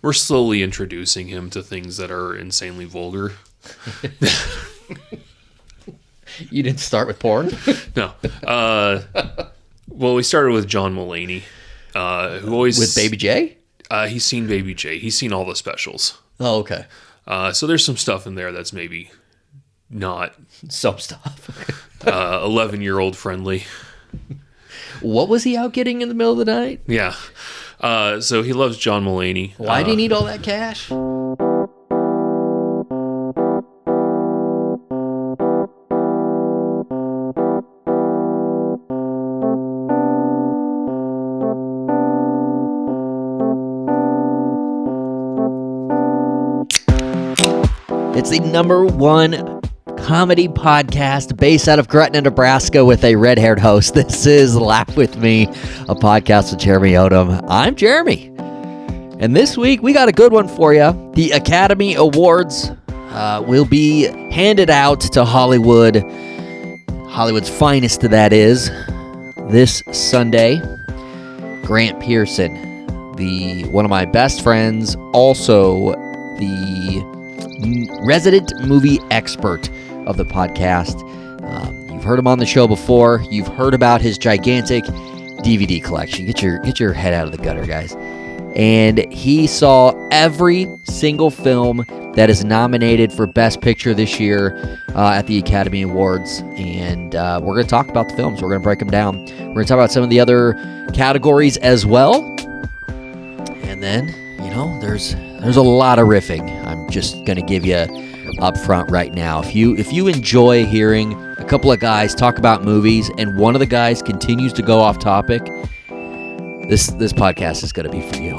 We're slowly introducing him to things that are insanely vulgar. You didn't start with porn? No. Well, we started with John Mulaney, who always... With Baby J? He's seen Baby J. He's seen all the specials. Oh, okay. So there's some stuff in there that's maybe not... Some stuff. 11-year-old friendly. What was he out getting in the middle of the night? Yeah. So he loves John Mulaney. Why do you need all that cash? It's the #1 comedy podcast based out of Gretna, Nebraska with a red-haired host. This is Laugh With Me, a podcast with Jeremy Odom. I'm Jeremy. And this week, we got a good one for you. The Academy Awards will be handed out to Hollywood. Hollywood's finest, that is. This Sunday, Grant Pearson, one of my best friends, also the resident movie expert of the podcast. You've heard him on the show before. You've heard about his gigantic DVD collection. Get your head out of the gutter, guys. And he saw every single film that is nominated for Best Picture this year at the Academy Awards. And we're going to talk about the films. We're going to break them down. We're going to talk about some of the other categories as well. And then, there's a lot of riffing. I'm just going to give you up front right now. If you enjoy hearing a couple of guys talk about movies and one of the guys continues to go off topic, this podcast is going to be for you.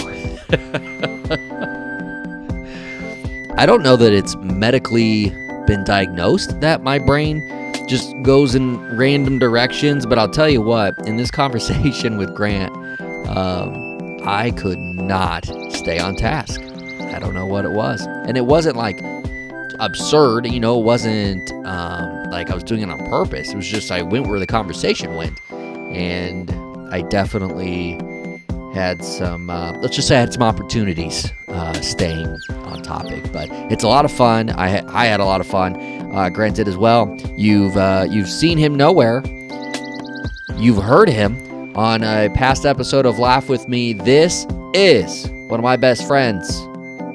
I don't know that it's medically been diagnosed that my brain just goes in random directions, but I'll tell you what, in this conversation with Grant, I could not stay on task. I don't know what it was. And it wasn't like absurd, it wasn't like I was doing it on purpose. It was just I went where the conversation went. And I definitely had some, let's just say I had some opportunities staying on topic. But it's a lot of fun. I had a lot of fun. Grant did as well. You've seen him nowhere. You've heard him on a past episode of Laugh With Me. This is one of my best friends.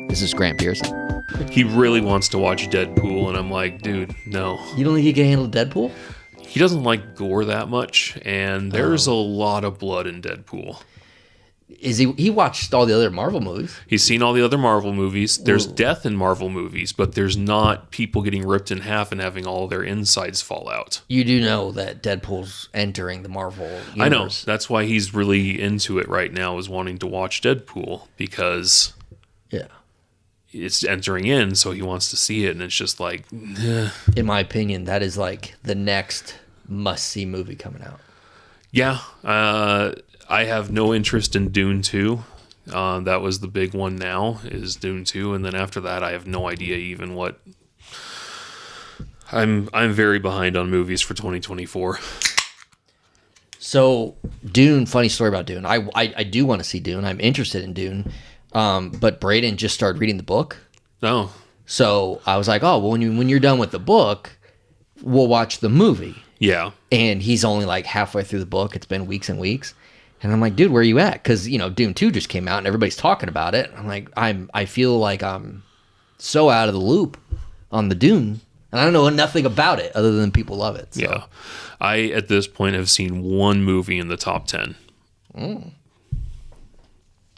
This is Grant Pearson. He really wants to watch Deadpool, and I'm like, dude, no. You don't think he can handle Deadpool? He doesn't like gore that much, and there's a lot of blood in Deadpool. He watched all the other Marvel movies. He's seen all the other Marvel movies. There's death in Marvel movies, but there's not people getting ripped in half and having all their insides fall out. You do know that Deadpool's entering the Marvel universe. I know. That's why he's really into it right now, is wanting to watch Deadpool, because it's entering in, so he wants to see it, and it's just like... In my opinion, that is like the next must-see movie coming out. Yeah. I have no interest in Dune 2. That was the big one now, is Dune 2. And then after that, I have no idea even what... I'm very behind on movies for 2024. So, Dune, funny story about Dune. I do want to see Dune. I'm interested in Dune. But Braden just started reading the book. Oh. So, I was like, oh, well, when you're done with the book, we'll watch the movie. Yeah. And he's only like halfway through the book. It's been weeks and weeks. And I'm like, dude, where are you at? Because, Dune 2 just came out and everybody's talking about it. I'm like, I feel like I'm so out of the loop on the Dune. And I don't know nothing about it other than people love it. So. Yeah. I, at this point, have seen one movie in the top 10.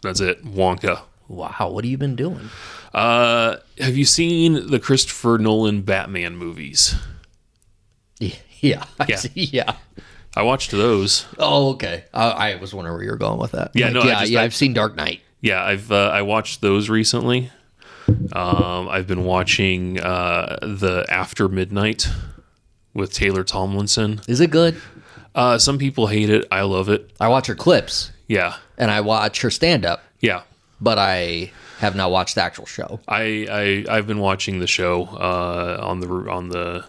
That's it. Wonka. Wow. What have you been doing? Have you seen the Christopher Nolan Batman movies? Yeah. Yeah. I watched those. Oh, okay. I was wondering where you were going with that. Yeah, I've seen Dark Knight. Yeah, I watched those recently. I've been watching the After Midnight with Taylor Tomlinson. Is it good? Some people hate it. I love it. I watch her clips. Yeah. And I watch her stand-up. Yeah. But I have not watched the actual show. I've been watching the show on the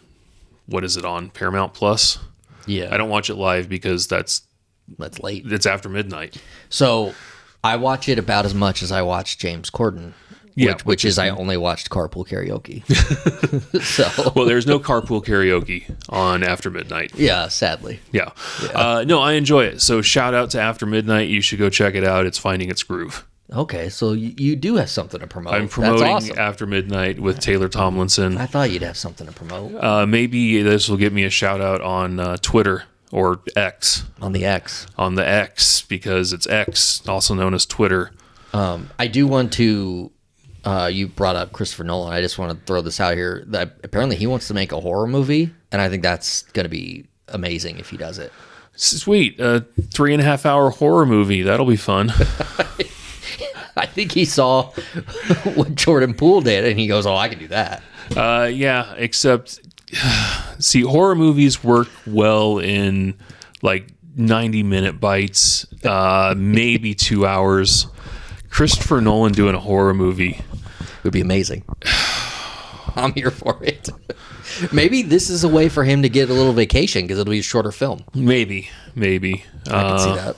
what is it on Paramount Plus? Yeah. I don't watch it live because that's late. It's after midnight. So I watch it about as much as I watch James Corden. Yeah, which is I only watched Carpool Karaoke. So Well, there's no carpool karaoke on After Midnight. yeah, sadly. Yeah. No, I enjoy it. So shout out to After Midnight. You should go check it out. It's finding its groove. Okay, so you do have something to promote. I'm promoting That's awesome. After Midnight with Taylor Tomlinson. I thought you'd have something to promote Maybe this will get me a shout out on Twitter or X. on the X. On the X, because it's X, also known as Twitter. I do want to. You brought up Christopher Nolan. I just want to throw this out here. That apparently he wants to make a horror movie, and I think that's going to be amazing if he does it. Sweet. 3.5 hour horror movie. That'll be fun. I think he saw what Jordan Poole did, and he goes, "Oh, I can do that." Yeah, except, see, horror movies work well in like 90-minute bites, maybe 2 hours. Christopher Nolan doing a horror movie Would be amazing. I'm here for it. Maybe this is a way for him to get a little vacation because it'll be a shorter film. Maybe. I can see that.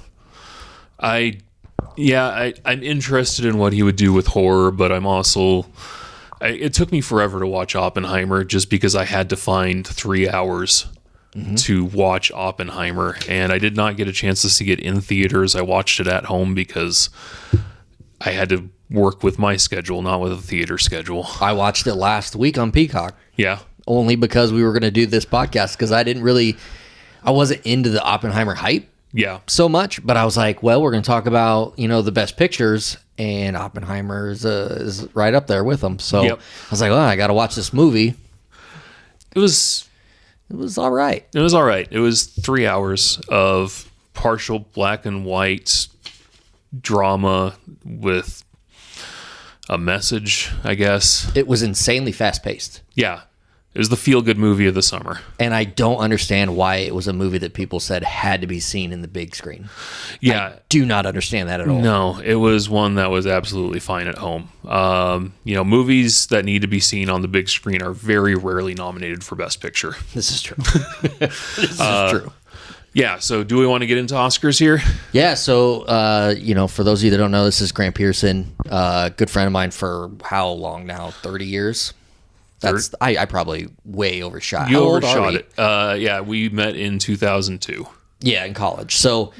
I'm interested in what he would do with horror, but I'm also... it took me forever to watch Oppenheimer just because I had to find 3 hours to watch Oppenheimer, and I did not get a chance to see it in theaters. I watched it at home because I had to work with my schedule, not with a theater schedule. I watched it last week on Peacock. Yeah. Only because we were going to do this podcast because I wasn't into the Oppenheimer hype Yeah. so much, but I was like, well, we're going to talk about, the best pictures, and Oppenheimer is right up there with them. So Yep. I was like, well, I got to watch this movie. It was all right. It was all right. It was 3 hours of partial black and white drama with a message, I guess. It was insanely fast paced. Yeah. It was the feel-good movie of the summer. And I don't understand why it was a movie that people said had to be seen in the big screen. Yeah. Do not understand that at all. No, it was one that was absolutely fine at home. Movies that need to be seen on the big screen are very rarely nominated for Best Picture. This is true. This is true. Yeah, so do we want to get into Oscars here? Yeah, so, for those of you that don't know, this is Grant Pearson, good friend of mine for how long now? 30 years? I probably way overshot. You How old overshot are we? it. Yeah, we met in 2002. Yeah, in college. So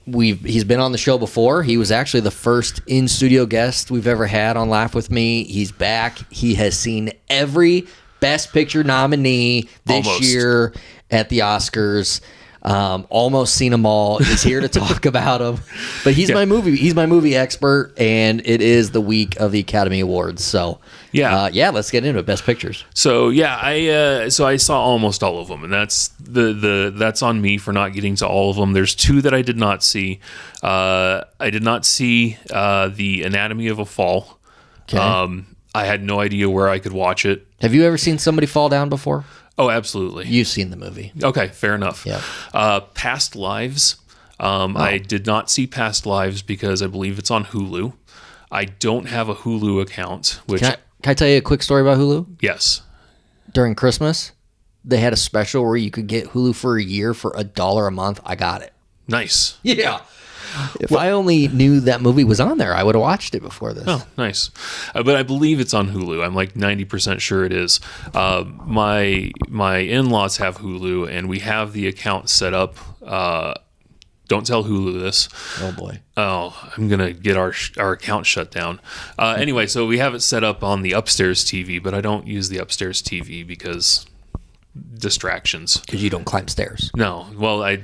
he's been on the show before. He was actually the first in-studio guest we've ever had on Laugh With Me. He's back. He has seen every Best Picture nominee this year at the Oscars. Almost seen them all. He's here to talk about them. But he's my movie expert, and it is the week of the Academy Awards. So let's get into it. Best Pictures. So I saw almost all of them, and that's that's on me for not getting to all of them. There's two that I did not see. I did not see The Anatomy of a Fall. Okay. I had no idea where I could watch it. Have you ever seen somebody fall down before? Oh, absolutely. You've seen the movie. Okay, fair enough. Yeah. Past Lives. I did not see Past Lives because I believe it's on Hulu. I don't have a Hulu account. Which Can I tell you a quick story about Hulu? Yes. During Christmas, they had a special where you could get Hulu for a year for $1 a month. I got it. Nice. Yeah. If I only knew that movie was on there, I would have watched it before this. Oh, nice. But I believe it's on Hulu. I'm like 90% sure it is. My in-laws have Hulu, and we have the account set up. Don't tell Hulu this. Oh, boy. Oh, I'm going to get our account shut down. Anyway, so we have it set up on the upstairs TV, but I don't use the upstairs TV because distractions. Because you don't climb stairs. No. Well, I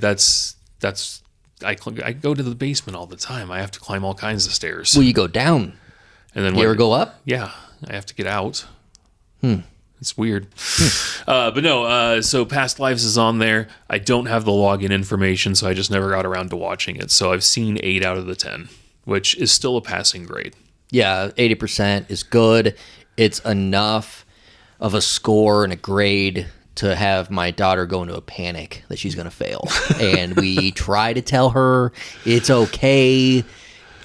go to the basement all the time. I have to climb all kinds of stairs. Well, you go down. And then you ever go up? Yeah, I have to get out. It's weird. But no, so Past Lives is on there. I don't have the login information, so I just never got around to watching it. So I've seen 8 out of the 10, which is still a passing grade. Yeah, 80% is good. It's enough of a score and a grade to have my daughter go into a panic that she's going to fail. And we try to tell her it's okay.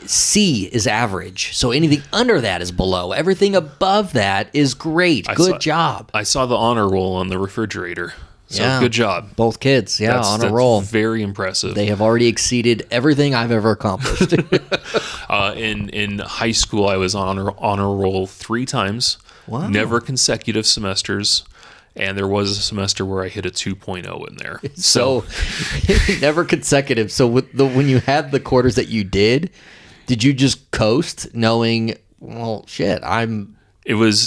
C is average. So anything under that is below. Everything above that is great. Good job. I saw the honor roll on the refrigerator. So good job. Both kids, That's on a roll. Very impressive. They have already exceeded everything I've ever accomplished. In high school, I was on honor roll 3 times. Wow. Never consecutive semesters. And there was a semester where I hit a 2.0 in there. So never consecutive. So when you had the quarters that you did you just coast knowing, well, shit, I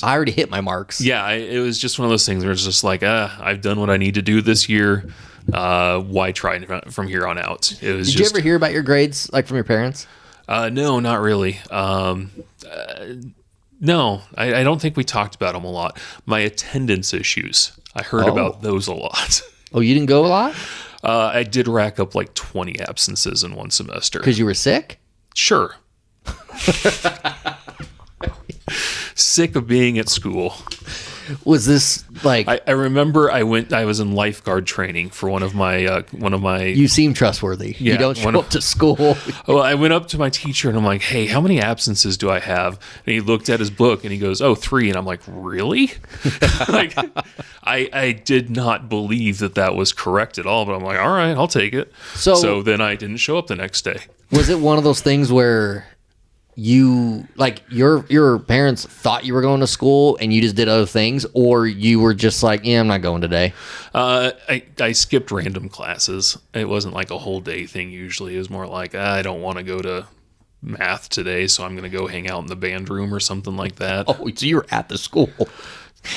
already hit my marks. Yeah, it was just one of those things where it's just like, I've done what I need to do this year. Why try from here on out? Did you ever hear about your grades, like from your parents? No, not really. No, I don't think we talked about them a lot. My attendance issues, I heard about those a lot. Oh, you didn't go a lot? I did rack up like 20 absences in one semester. Because you were sick? Sure. Sick of being at school. Was this like... I remember I was in lifeguard training for one of my... You seem trustworthy. Yeah, you don't show up to school. Well, I went up to my teacher and I'm like, hey, how many absences do I have? And he looked at his book and he goes, 3. And I'm like, really? Like, I did not believe that was correct at all, but I'm like, all right, I'll take it. So then I didn't show up the next day. Was it one of those things where you, like, your parents thought you were going to school and you just did other things, or you were just like, yeah, I'm not going today? I skipped random classes. It wasn't like a whole day thing usually. It was more like, I don't want to go to math today, so I'm going to go hang out in the band room or something like that. Oh, so you were at the school.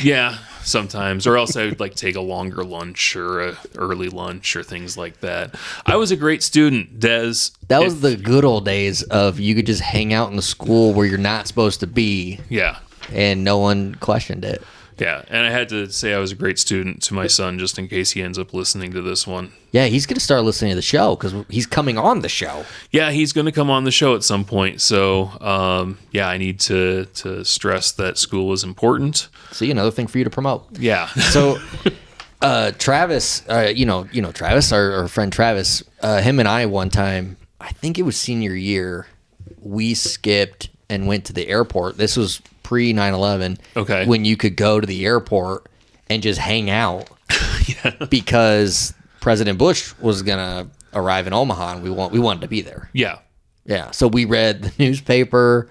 Yeah, sometimes. Or else I would like take a longer lunch or a early lunch or things like that. I was a great student, Des. That was the good old days of you could just hang out in the school where you're not supposed to be. Yeah. And no one questioned it. Yeah, and I had to say I was a great student to my son just in case he ends up listening to this one. Yeah, he's going to start listening to the show because he's coming on the show. Yeah, he's going to come on the show at some point. So, I need to stress that school is important. See, another thing for you to promote. Yeah. So, Travis, Travis, our friend Travis, him and I one time, I think it was senior year, we skipped and went to the airport. This was pre 9/11. Okay. When you could go to the airport and just hang out. Yeah. Because President Bush was gonna arrive in Omaha, and we wanted to be there. Yeah. Yeah. So we read the newspaper.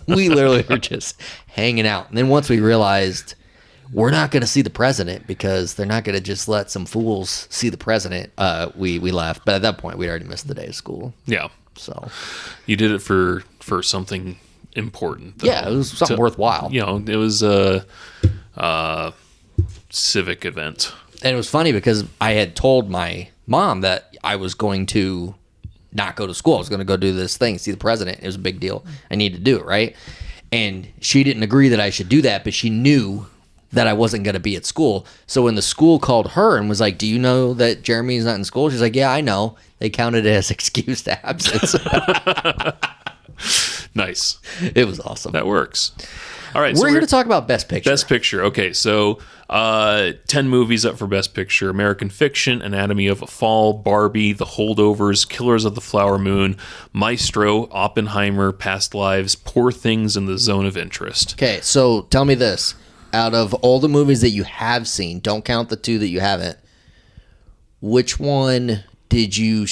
We literally were just hanging out, and then once we realized we're not going to see the president because they're not going to just let some fools see the president, we left. But at that point, we'd already missed the day of school. Yeah. So you did it for something important, though. Yeah, it was something worthwhile. It was a civic event. And it was funny because I had told my mom that I was going to not go to school. I was going to go do this thing, see the president. It was a big deal. I needed to do it, right? And she didn't agree that I should do that, but she knew that I wasn't going to be at school. So when the school called her and was like, do you know that Jeremy's not in school? She's like, yeah, I know. They counted it as excused absence. Nice. It was awesome. That works. All right. We're here to talk about Best Picture. Best Picture. Okay. So 10 movies up for Best Picture: American Fiction, Anatomy of a Fall, Barbie, The Holdovers, Killers of the Flower Moon, Maestro, Oppenheimer, Past Lives, Poor Things, and The Zone of Interest. Okay. So tell me this. Out of all the movies that you have seen, don't count the 2 that you haven't, which one did you,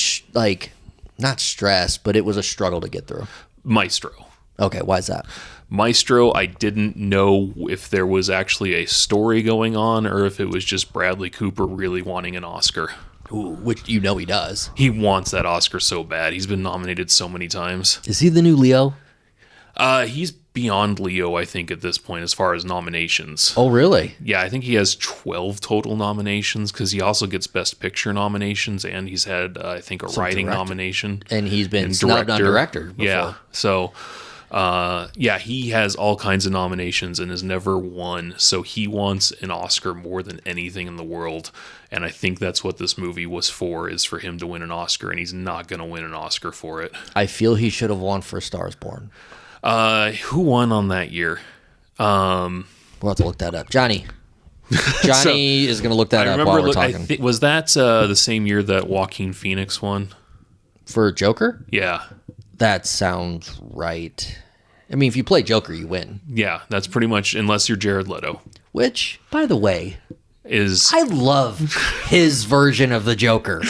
not stress, but it was a struggle to get through? Maestro. Okay, why is that? Maestro, I didn't know if there was actually a story going on or if it was just Bradley Cooper really wanting an Oscar. Ooh, which he does. He wants that Oscar so bad. He's been nominated so many times. Is he the new Leo? He's beyond Leo, I think, at this point as far as nominations. Oh, really? Yeah, I think he has 12 total nominations because he also gets Best Picture nominations, and he's had, I think, a writing nomination. And he's been snubbed on director before. Yeah, so, he has all kinds of nominations and has never won, so he wants an Oscar more than anything in the world, and I think that's what this movie was for, is for him to win an Oscar, and he's not going to win an Oscar for it. I feel he should have won for A Star is Born. Who won on that year? We'll have to look that up. Johnny is going to look that up while we're talking. Was that the same year that Joaquin Phoenix won? For Joker? Yeah. That sounds right. I mean, if you play Joker, you win. Yeah, that's pretty much, unless you're Jared Leto. Which, by the way, I love his version of the Joker.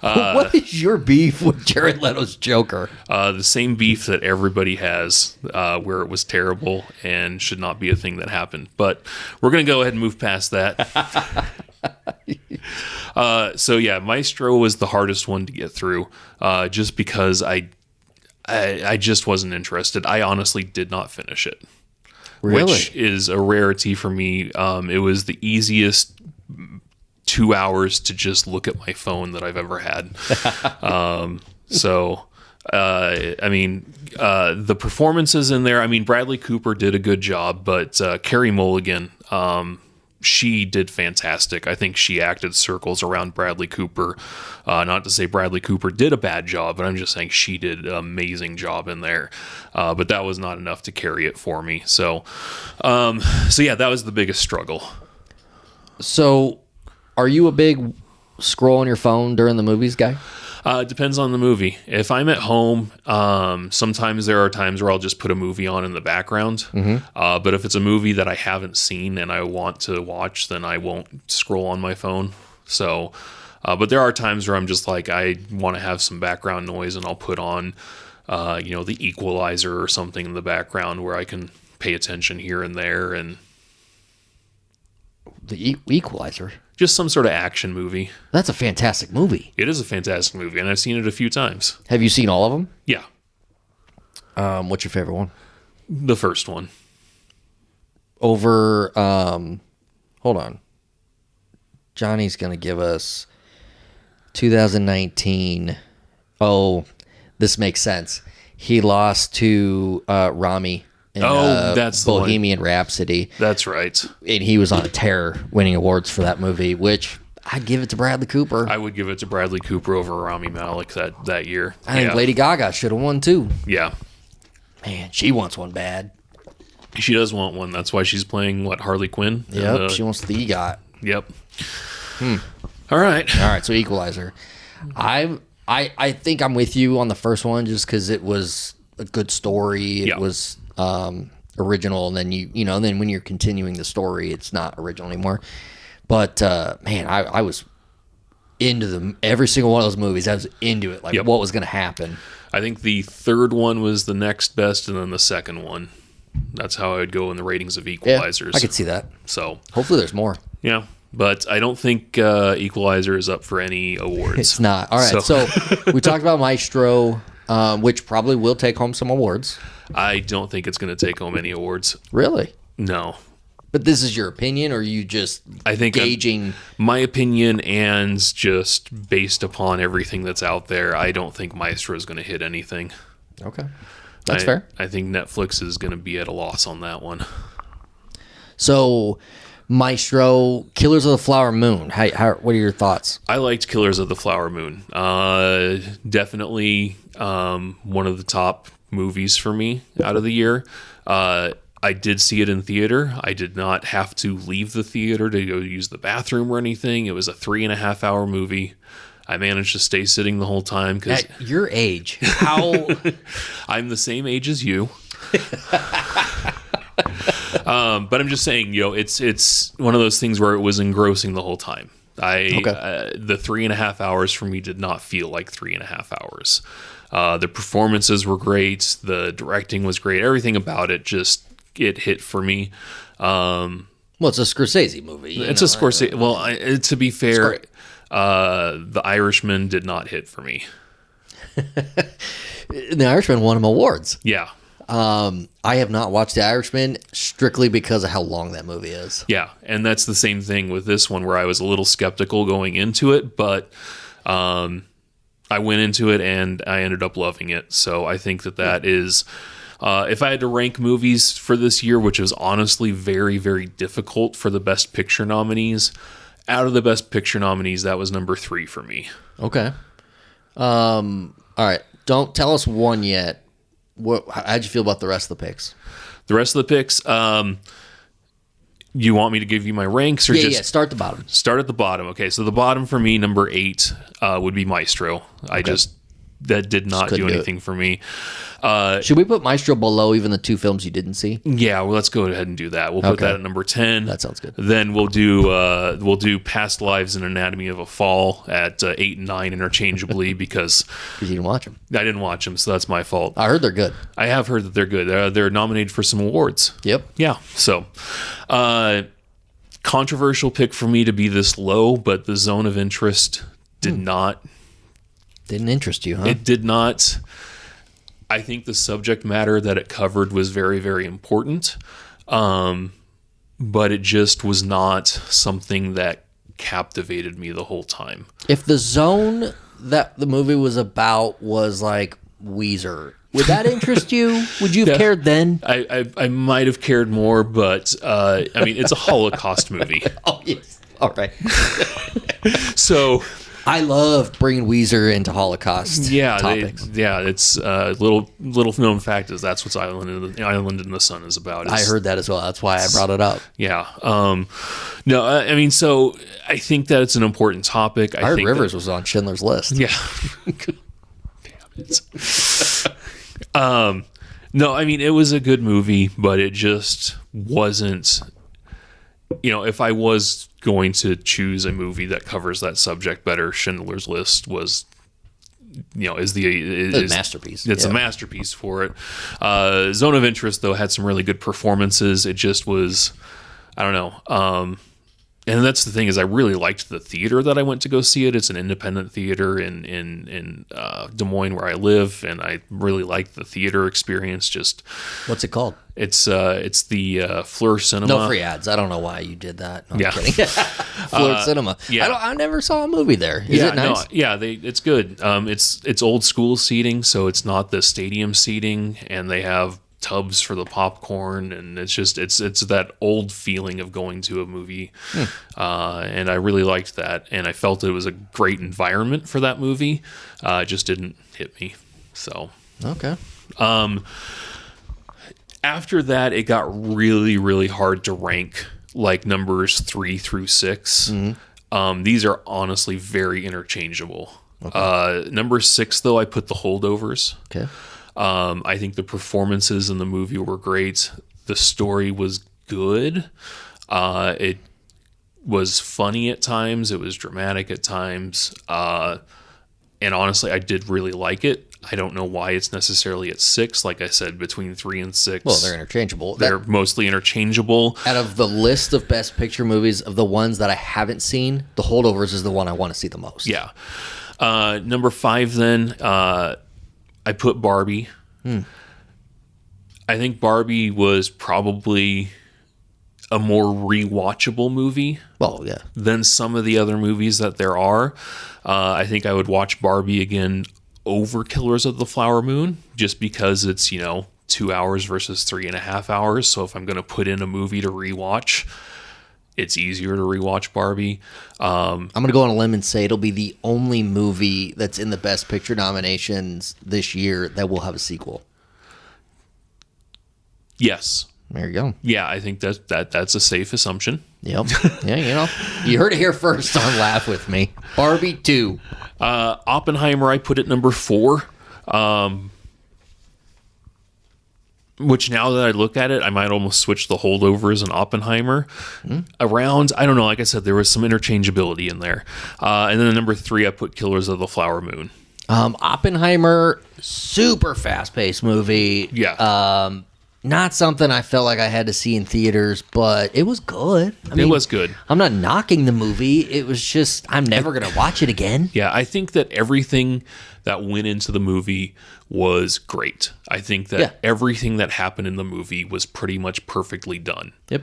What is your beef with Jared Leto's Joker? The same beef that everybody has, where it was terrible and should not be a thing that happened. But we're going to go ahead and move past that. So yeah, Maestro was the hardest one to get through, just because I just wasn't interested. I honestly did not finish it. Really? Which is a rarity for me. It was the easiest 2 hours to just look at my phone that I've ever had. The performances in there, Bradley Cooper did a good job, but Carey Mulligan, she did fantastic. I think she acted circles around Bradley Cooper. Not to say Bradley Cooper did a bad job, but I'm just saying she did an amazing job in there. But that was not enough to carry it for me. So yeah, that was the biggest struggle. So, are you a big scroll on your phone during the movies guy? It depends on the movie. If I'm at home, sometimes there are times where I'll just put a movie on in the background. But if it's a movie that I haven't seen and I want to watch, then I won't scroll on my phone. So, but there are times where I'm just like, I want to have some background noise, and I'll put on, the Equalizer or something in the background where I can pay attention here and there, and The Equalizer? just some sort of action movie. That's a fantastic movie. It is a fantastic movie, and I've seen it a few times. Have you seen all of them? Yeah, What's your favorite one? the first one. Over, hold on. Johnny's going to give us 2019. Oh, this makes sense. He lost to Rami in that's the one. Bohemian Rhapsody. That's right. And he was on a tear winning awards for that movie, which I'd give it to Bradley Cooper. I would give it to Bradley Cooper over Rami Malek that year. I think Lady Gaga should have won too. Yeah. Man, she wants one bad. She does want one. That's why she's playing, Harley Quinn? Yep, she wants the EGOT. Yep. All right. All right, so Equalizer. I think I'm with you on the first one just because it was a good story. It was original, and then then when you're continuing the story, it's not original anymore. But man, I was into every single one of those movies. I was into it, what was going to happen. I think the third one was the next best, and then the second one. That's how I would go in the ratings of Equalizers. Yeah, I could see that. So hopefully there's more. Yeah, but I don't think Equalizer is up for any awards. It's not. All right, so we talked about Maestro, which probably will take home some awards. I don't think it's going to take home any awards. Really? No. But this is your opinion, or are you just gauging? My opinion, and just based upon everything that's out there, I don't think Maestro is going to hit anything. Okay. That's fair. I think Netflix is going to be at a loss on that one. So, Maestro, Killers of the Flower Moon. What are your thoughts? I liked Killers of the Flower Moon. Definitely one of the top movies for me out of the year. I did see it in theater. I did not have to leave the theater to go use the bathroom or anything. It was a 3.5 hour movie. I managed to stay sitting the whole time. At your age, how? I'm the same age as you. But I'm just saying, it's one of those things where it was engrossing the whole time. The 3.5 hours for me did not feel like 3.5 hours. The performances were great. The directing was great. Everything about it it hit for me. Well, it's a Scorsese movie. It's a Scorsese. Well, to be fair, The Irishman did not hit for me. The Irishman won him awards. Yeah. I have not watched The Irishman strictly because of how long that movie is. Yeah. And that's the same thing with this one, where I was a little skeptical going into it, but I went into it and I ended up loving it. So I think that is, if I had to rank movies for this year, which is honestly very, very difficult for the Best Picture nominees, out of the Best Picture nominees, that was number 3 for me. Okay. All right. Don't tell us one yet. How'd you feel about the rest of the picks? The rest of the picks, you want me to give you my ranks? Or Start at the bottom. Start at the bottom. Okay, so the bottom for me, number 8, would be Maestro. Okay. did not do anything for me. Should we put Maestro below even the two films you didn't see? Yeah, well, let's go ahead and do that. We'll put that at number 10. That sounds good. Then we'll do Past Lives and Anatomy of a Fall at 8 and 9 interchangeably because you didn't watch them. I didn't watch them, so that's my fault. I heard they're good. I have heard that they're good. They're nominated for some awards. Yep. Yeah. So, controversial pick for me to be this low, but the Zone of Interest didn't interest you, huh? It did not. I think the subject matter that it covered was very, very important, but it just was not something that captivated me the whole time. If the Zone that the movie was about was like Weezer, would that interest you? Would you have cared then? I might have cared more, but I mean, it's a Holocaust movie. Oh, yes. All right. So I love bringing Weezer into Holocaust topics. It's little known fact is that's what Island in the Sun is about. I heard that as well. That's why I brought it up. Yeah. No, I mean, so I think that it's an important topic. I heard Rivers was on Schindler's List. Yeah. Damn it. No, I mean, it was a good movie, but it just wasn't. If I was going to choose a movie that covers that subject better, Schindler's List was, is a masterpiece. It's a masterpiece for it. Zone of Interest, though, had some really good performances. It just was, I don't know. And that's the thing is I really liked the theater that I went to go see it. It's an independent theater in Des Moines where I live, and I really liked the theater experience. Just what's it called? It's the Fleur Cinema. No free ads. I don't know why you did that. No, yeah. I'm kidding. Fleur Cinema. Yeah. I never saw a movie there. Is it nice? It's good. It's old school seating, so it's not the stadium seating, and they have tubs for the popcorn, and it's that old feeling of going to a movie. And I really liked that, and I felt it was a great environment for that movie. It just didn't hit me. So okay. After that, it got really, really hard to rank like numbers 3 through 6. Mm-hmm. These are honestly very interchangeable. Okay. Number 6, though, I put The Holdovers. Okay. I think the performances in the movie were great. The story was good. It was funny at times. It was dramatic at times. And honestly, I did really like it. I don't know why it's necessarily at 6. Like I said, between 3 and 6. Well, they're interchangeable. They're mostly interchangeable. Out of the list of Best Picture movies, of the ones that I haven't seen, The Holdovers is the one I want to see the most. Yeah. Number 5, then, I put Barbie. I think Barbie was probably a more rewatchable movie. Well, yeah. Than some of the other movies that there are. I think I would watch Barbie again over Killers of the Flower Moon, just because it's 2 hours versus 3.5 hours. So if I'm going to put in a movie to rewatch, it's easier to rewatch Barbie. I'm going to go on a limb and say it'll be the only movie that's in the Best Picture nominations this year that will have a sequel. Yes. There you go. Yeah, I think that's a safe assumption. Yep. Yeah, you heard it here first on Laugh With Me. Barbie 2. Oppenheimer, I put at number 4. Which now that I look at it, I might almost switch The Holdovers and Oppenheimer around. I don't know. Like I said, there was some interchangeability in there. And then at number 3, I put Killers of the Flower Moon. Oppenheimer, super fast-paced movie. Yeah. Not something I felt like I had to see in theaters, but it was good. It was good. I'm not knocking the movie. It was just, I'm never going to watch it again. Yeah, I think that everything that went into the movie was great. I think that everything that happened in the movie was pretty much perfectly done. Yep.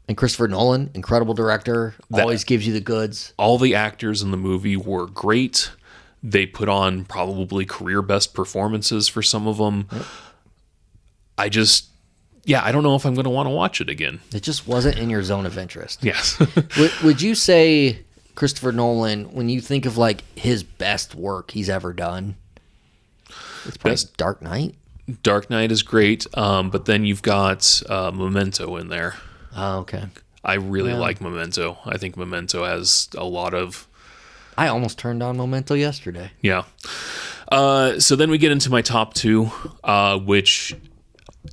And Christopher Nolan, incredible director, always gives you the goods. All the actors in the movie were great. They put on probably career best performances for some of them. Yep. I don't know if I'm going to want to watch it again. It just wasn't in your zone of interest. Yes. Would you say Christopher Nolan, when you think of like his best work he's ever done, it's probably Dark Knight? Dark Knight is great, but then you've got Memento in there. Oh, okay. I really like Memento. I think Memento has a lot of... I almost turned on Memento yesterday. Yeah. So then we get into my top two, which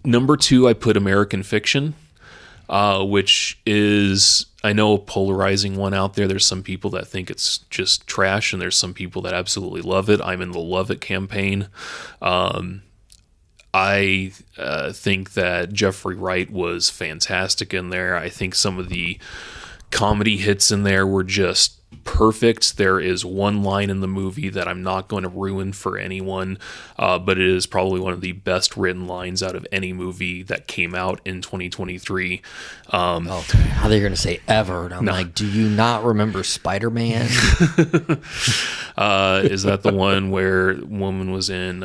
number two I put American Fiction, which is, I know, a polarizing one out there. There's some people that think it's just trash, and there's some people that absolutely love it. I'm in the love it campaign. I think that Jeffrey Wright was fantastic in there. I think some of the comedy hits in there were just perfect. There is one line in the movie that I'm not going to ruin for anyone, but it is probably one of the best written lines out of any movie that came out in 2023. How they're going to say ever. And I'm like, do you not remember Spider-Man? Is that the one where woman was in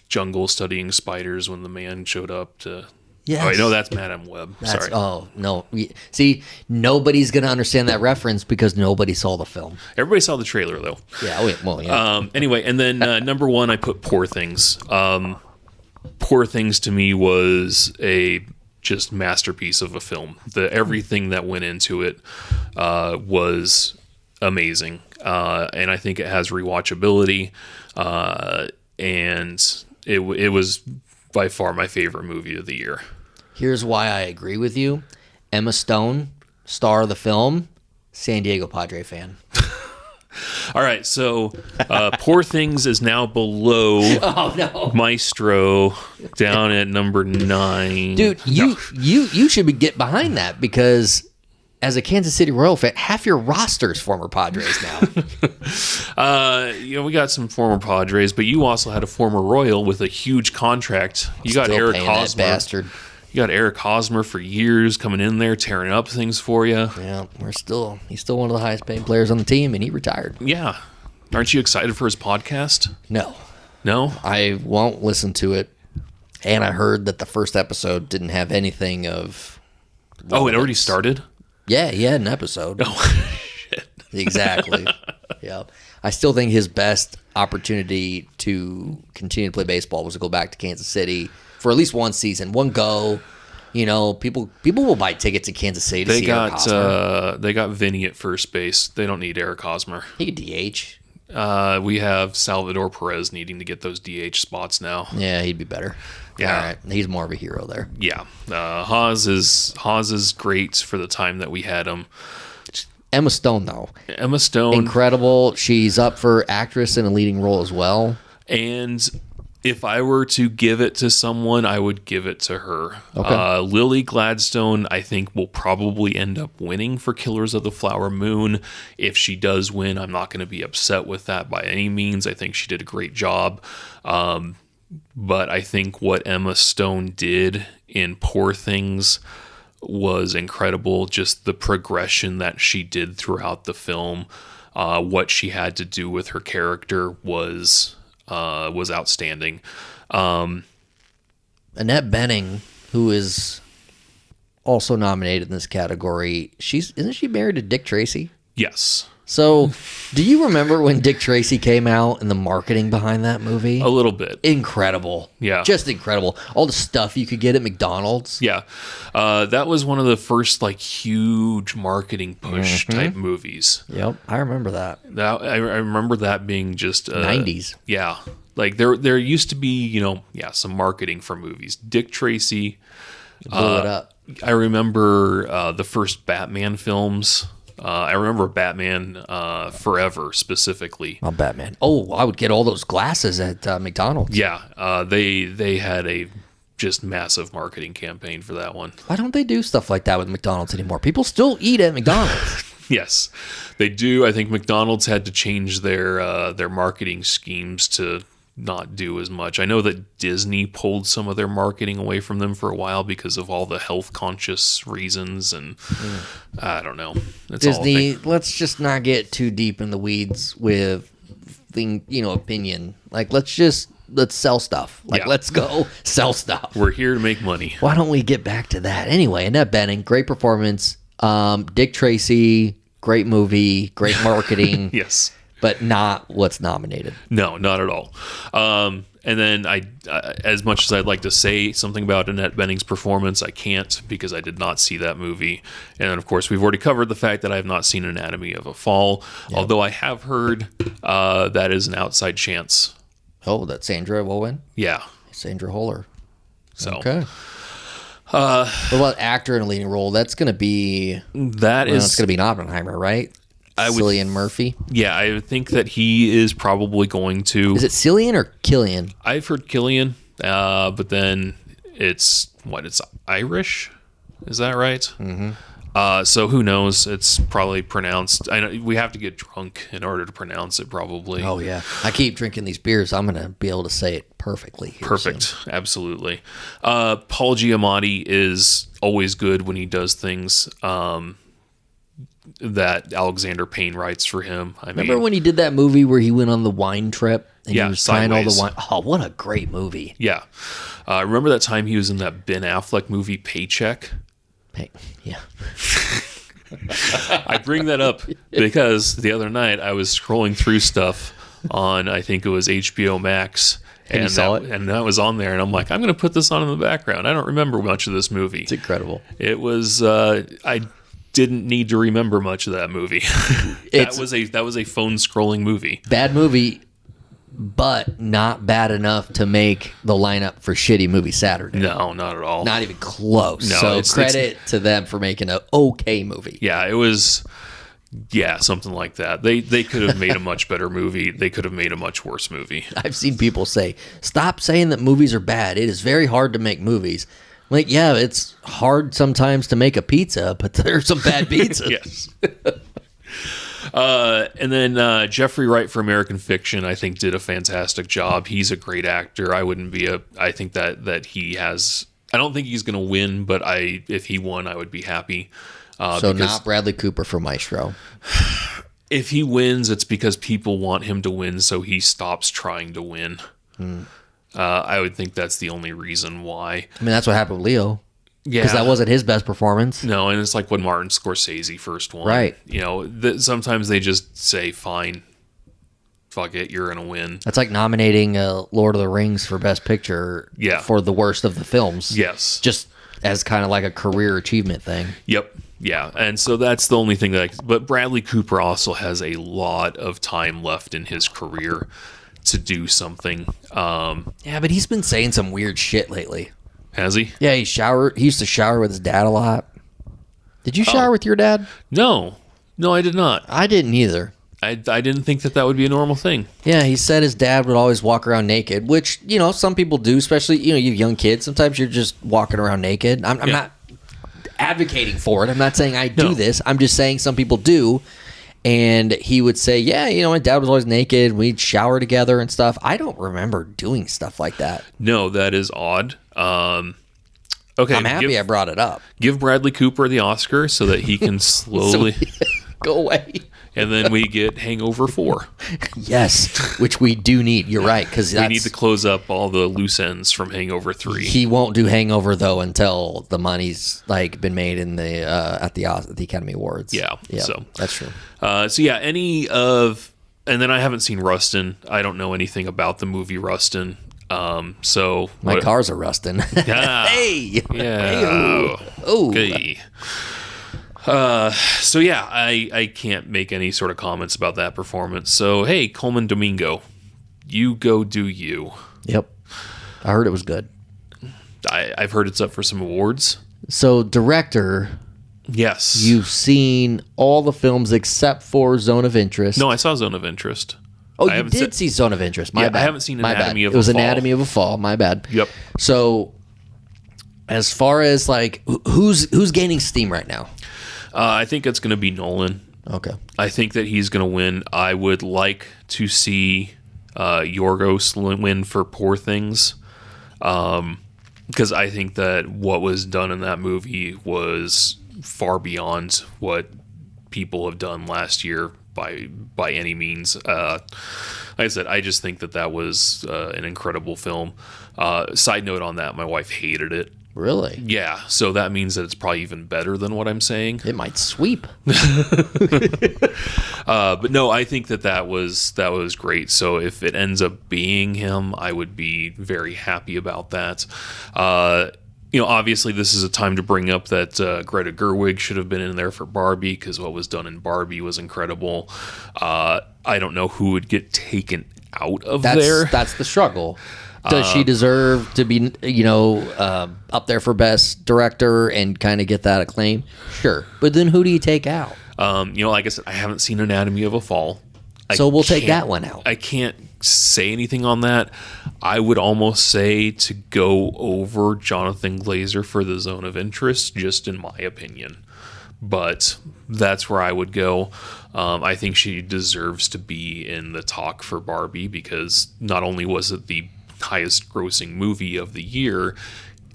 jungle studying spiders when the man showed up to... Yes. Oh, I know that's Madame Web. Sorry. Oh, no. See, nobody's going to understand that reference because nobody saw the film. Everybody saw the trailer, though. Yeah, well, yeah. Anyway, and then number one, I put Poor Things. Poor Things to me was a just masterpiece of a film. Everything that went into it was amazing. And I think it has rewatchability. And it was by far my favorite movie of the year. Here's why I agree with you. Emma Stone, star of the film, San Diego Padre fan. All right, so Poor Things is now below Maestro, down at number 9. Dude, you should get behind that because as a Kansas City Royal fan, half your roster's former Padres now. We got some former Padres, but you also had a former Royal with a huge contract. You got Eric Hosmer. That bastard. You got Eric Hosmer for years coming in there, tearing up things for you. Yeah, he's still one of the highest paid players on the team, and he retired. Yeah. Aren't you excited for his podcast? No. No? I won't listen to it. And I heard that the first episode didn't have anything of... Oh, it already started? Yeah, he had an episode. Oh, shit. Exactly. Yeah. I still think his best opportunity to continue to play baseball was to go back to Kansas City for at least one season, one go. You know, people will buy tickets in Kansas City to see Eric Hosmer. They got Vinny at first base. They don't need Eric Hosmer. He could DH. We have Salvador Perez needing to get those DH spots now. Yeah, he'd be better. Yeah. All right. He's more of a hero there. Yeah. Haas is great for the time that we had him. Emma Stone, though. Emma Stone. Incredible. She's up for actress in a leading role as well. And if I were to give it to someone, I would give it to her. Okay. Lily Gladstone, I think, will probably end up winning for Killers of the Flower Moon. If she does win, I'm not going to be upset with that by any means. I think she did a great job. But I think what Emma Stone did in Poor Things was incredible. Just the progression that she did throughout the film, what she had to do with her character was outstanding. Annette Bening, who is also nominated in this category, isn't she married to Dick Tracy? Yes. So, do you remember when Dick Tracy came out and the marketing behind that movie? A little bit. Incredible. Yeah. Just incredible. All the stuff you could get at McDonald's. Yeah. That was one of the first huge marketing push type movies. Yep. I remember that. I remember that being just 90s. Yeah. There used to be, some marketing for movies. Dick Tracy blew it up. I remember the first Batman films. I remember Batman Forever specifically. Oh, Batman. Oh, I would get all those glasses at McDonald's. Yeah, they had a just massive marketing campaign for that one. Why don't they do stuff like that with McDonald's anymore? People still eat at McDonald's. Yes, they do. I think McDonald's had to change their marketing schemes to not do as much. I know that Disney pulled some of their marketing away from them for a while because of all the health conscious reasons, and I don't know. It's Disney, let's just not get too deep in the weeds with opinion. Let's sell stuff. Let's go sell stuff. We're here to make money. Why don't we get back to that? Anyway, Annette Bening, great performance. Dick Tracy, great movie, great marketing. Yes. But not what's nominated. No, not at all. And then as much as I'd like to say something about Annette Bening's performance, I can't because I did not see that movie. And then, of course, we've already covered the fact that I have not seen Anatomy of a Fall, although I have heard that is an outside chance Oh, that Sandra will win? Yeah. Sandra Holler. So Okay. What about actor in a leading role? That's going to be... it's going to be an Oppenheimer, right? Cillian Murphy? Yeah, I think that he is probably going to... Is it Cillian or Killian? I've heard Killian, but then it's Irish? Is that right? Mm-hmm. So who knows? It's probably pronounced... I know we have to get drunk in order to pronounce it, probably. Oh, yeah. I keep drinking these beers. I'm going to be able to say it perfectly here Perfect. soon. Absolutely. Paul Giamatti is always good when he does things that Alexander Payne writes for him. Remember when he did that movie where he went on the wine trip? And Yeah, he was trying all the Sideways. wine. Oh, what a great movie. Yeah. Remember that time he was in that Ben Affleck movie, Paycheck? Hey, yeah. I bring that up because the other night I was scrolling through stuff on, I think it was HBO Max. And you saw it? And that was on there. And I'm like, I'm going to put this on in the background. I don't remember much of this movie. It's incredible. It was, I didn't need to remember much of that movie. that was a phone scrolling movie. Bad movie, but not bad enough to make the lineup for Shitty Movie Saturday. No, not at all. Not even close. No, so it's credit to them for making an okay movie. Yeah, it was. Yeah, something like that. They could have made a much better movie. They could have made a much worse movie. I've seen people say, stop saying that movies are bad. It is very hard to make movies. Like, yeah, it's hard sometimes to make a pizza, but there's some bad pizzas. Yes. And then Jeffrey Wright for American Fiction, I think, did a fantastic job. He's a great actor. I think that he has. I don't think he's going to win, but if he won, I would be happy. So not Bradley Cooper for Maestro. If he wins, it's because people want him to win, so he stops trying to win. I would think that's the only reason why. I mean, that's what happened with Leo. Yeah, Because that wasn't his best performance. No, and it's like when Martin Scorsese first won. Right. You know, sometimes they just say, fine, fuck it, you're going to win. That's like nominating Lord of the Rings for Best Picture for the worst of the films. Yes. Just as kind of like a career achievement thing. Yep. Yeah. And so that's the only thing but Bradley Cooper also has a lot of time left in his career to do something. Yeah, but he's been saying some weird shit lately. Has he? Yeah, he used to shower with his dad a lot. Did you shower with your dad? No, I did not. I didn't either. I didn't think that would be a normal thing. Yeah, he said his dad would always walk around naked, which, some people do, especially, you have young kids. Sometimes you're just walking around naked. I'm not advocating for it. I'm not saying I do this. I'm just saying some people do. And he would say, yeah, my dad was always naked. We'd shower together and stuff. I don't remember doing stuff like that. No, that is odd. Okay, I'm happy I brought it up. Give Bradley Cooper the Oscar so that he can slowly go away. And then we get Hangover 4. Yes, which we do need. You're right, because we need to close up all the loose ends from Hangover 3. He won't do Hangover though until the money's been made in the at the Academy Awards. Yeah, so that's true. And then I haven't seen Rustin. I don't know anything about the movie Rustin. So my cars are rusting. Yeah. Hey. Yeah. Oh. Okay. So yeah, I can't make any sort of comments about that performance. So hey, Coleman Domingo, you go do you. Yep. I heard it was good. I've heard it's up for some awards. So director. Yes. You've seen all the films except for Zone of Interest. No, I saw Zone of Interest. Oh, you did see Zone of Interest. My bad. I haven't seen Anatomy of a Fall. It was Anatomy of a Fall. My bad. Yep. So, as far as who's gaining steam right now? I think it's going to be Nolan. Okay. I think that he's going to win. I would like to see Yorgos win for Poor Things, because I think that what was done in that movie was far beyond what people have done last year by any means. Like I said, I just think that was an incredible film. Side note on that, my wife hated it. Really? Yeah, so that means that it's probably even better than what I'm saying. It might sweep. But no, I think that was great. So if it ends up being him, I would be very happy about that. Obviously this is a time to bring up that Greta Gerwig should have been in there for Barbie, because what was done in Barbie was incredible. I don't know who would get taken out of there. That's the struggle. Does she deserve to be, up there for best director and kind of get that acclaim? Sure. But then who do you take out? Like I said, I haven't seen Anatomy of a Fall. So we'll take that one out. I can't say anything on that. I would almost say to go over Jonathan Glazer for The Zone of Interest, just in my opinion. But that's where I would go. I think she deserves to be in the talk for Barbie because not only was it the highest grossing movie of the year,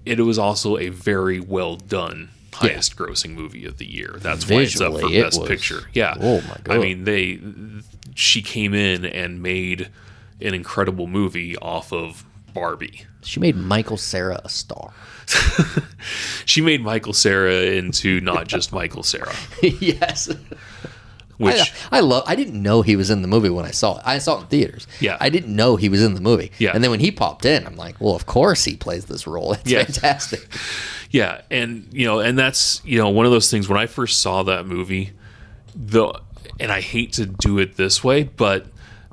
it was also a very well done highest grossing movie of the year. That's why it's up for Best Picture. Yeah. Oh my God. I mean, she came in and made an incredible movie off of Barbie. She made Michael Cera a star. She made Michael Cera into not just Michael Cera. Yes. Which I didn't know he was in the movie when I saw it. I saw it in theaters. Yeah. I didn't know he was in the movie. Yeah. And then when he popped in, I'm like, well, of course he plays this role. It's fantastic. Yeah, and that's one of those things when I first saw that movie, and I hate to do it this way, but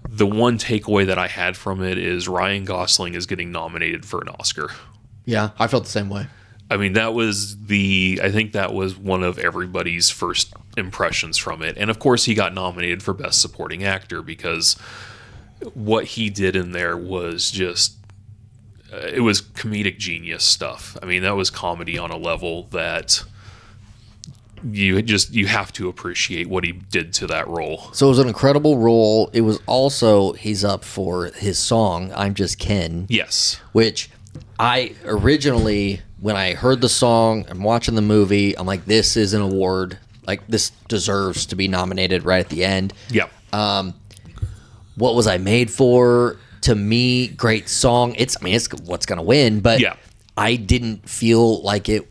the one takeaway that I had from it is Ryan Gosling is getting nominated for an Oscar. Yeah, I felt the same way. I mean, I think that was one of everybody's first impressions from it. And of course he got nominated for Best Supporting Actor because what he did in there was just, it was comedic genius stuff. I mean, that was comedy on a level that you have to appreciate what he did to that role. So it was an incredible role. It was also, he's up for his song, I'm Just Ken. Yes. Which I originally, when I heard the song, I'm watching the movie, I'm like, this is an award. Like, this deserves to be nominated right at the end. Yeah. What Was I Made For? To me, great song. It's what's going to win, but yeah. I didn't feel like it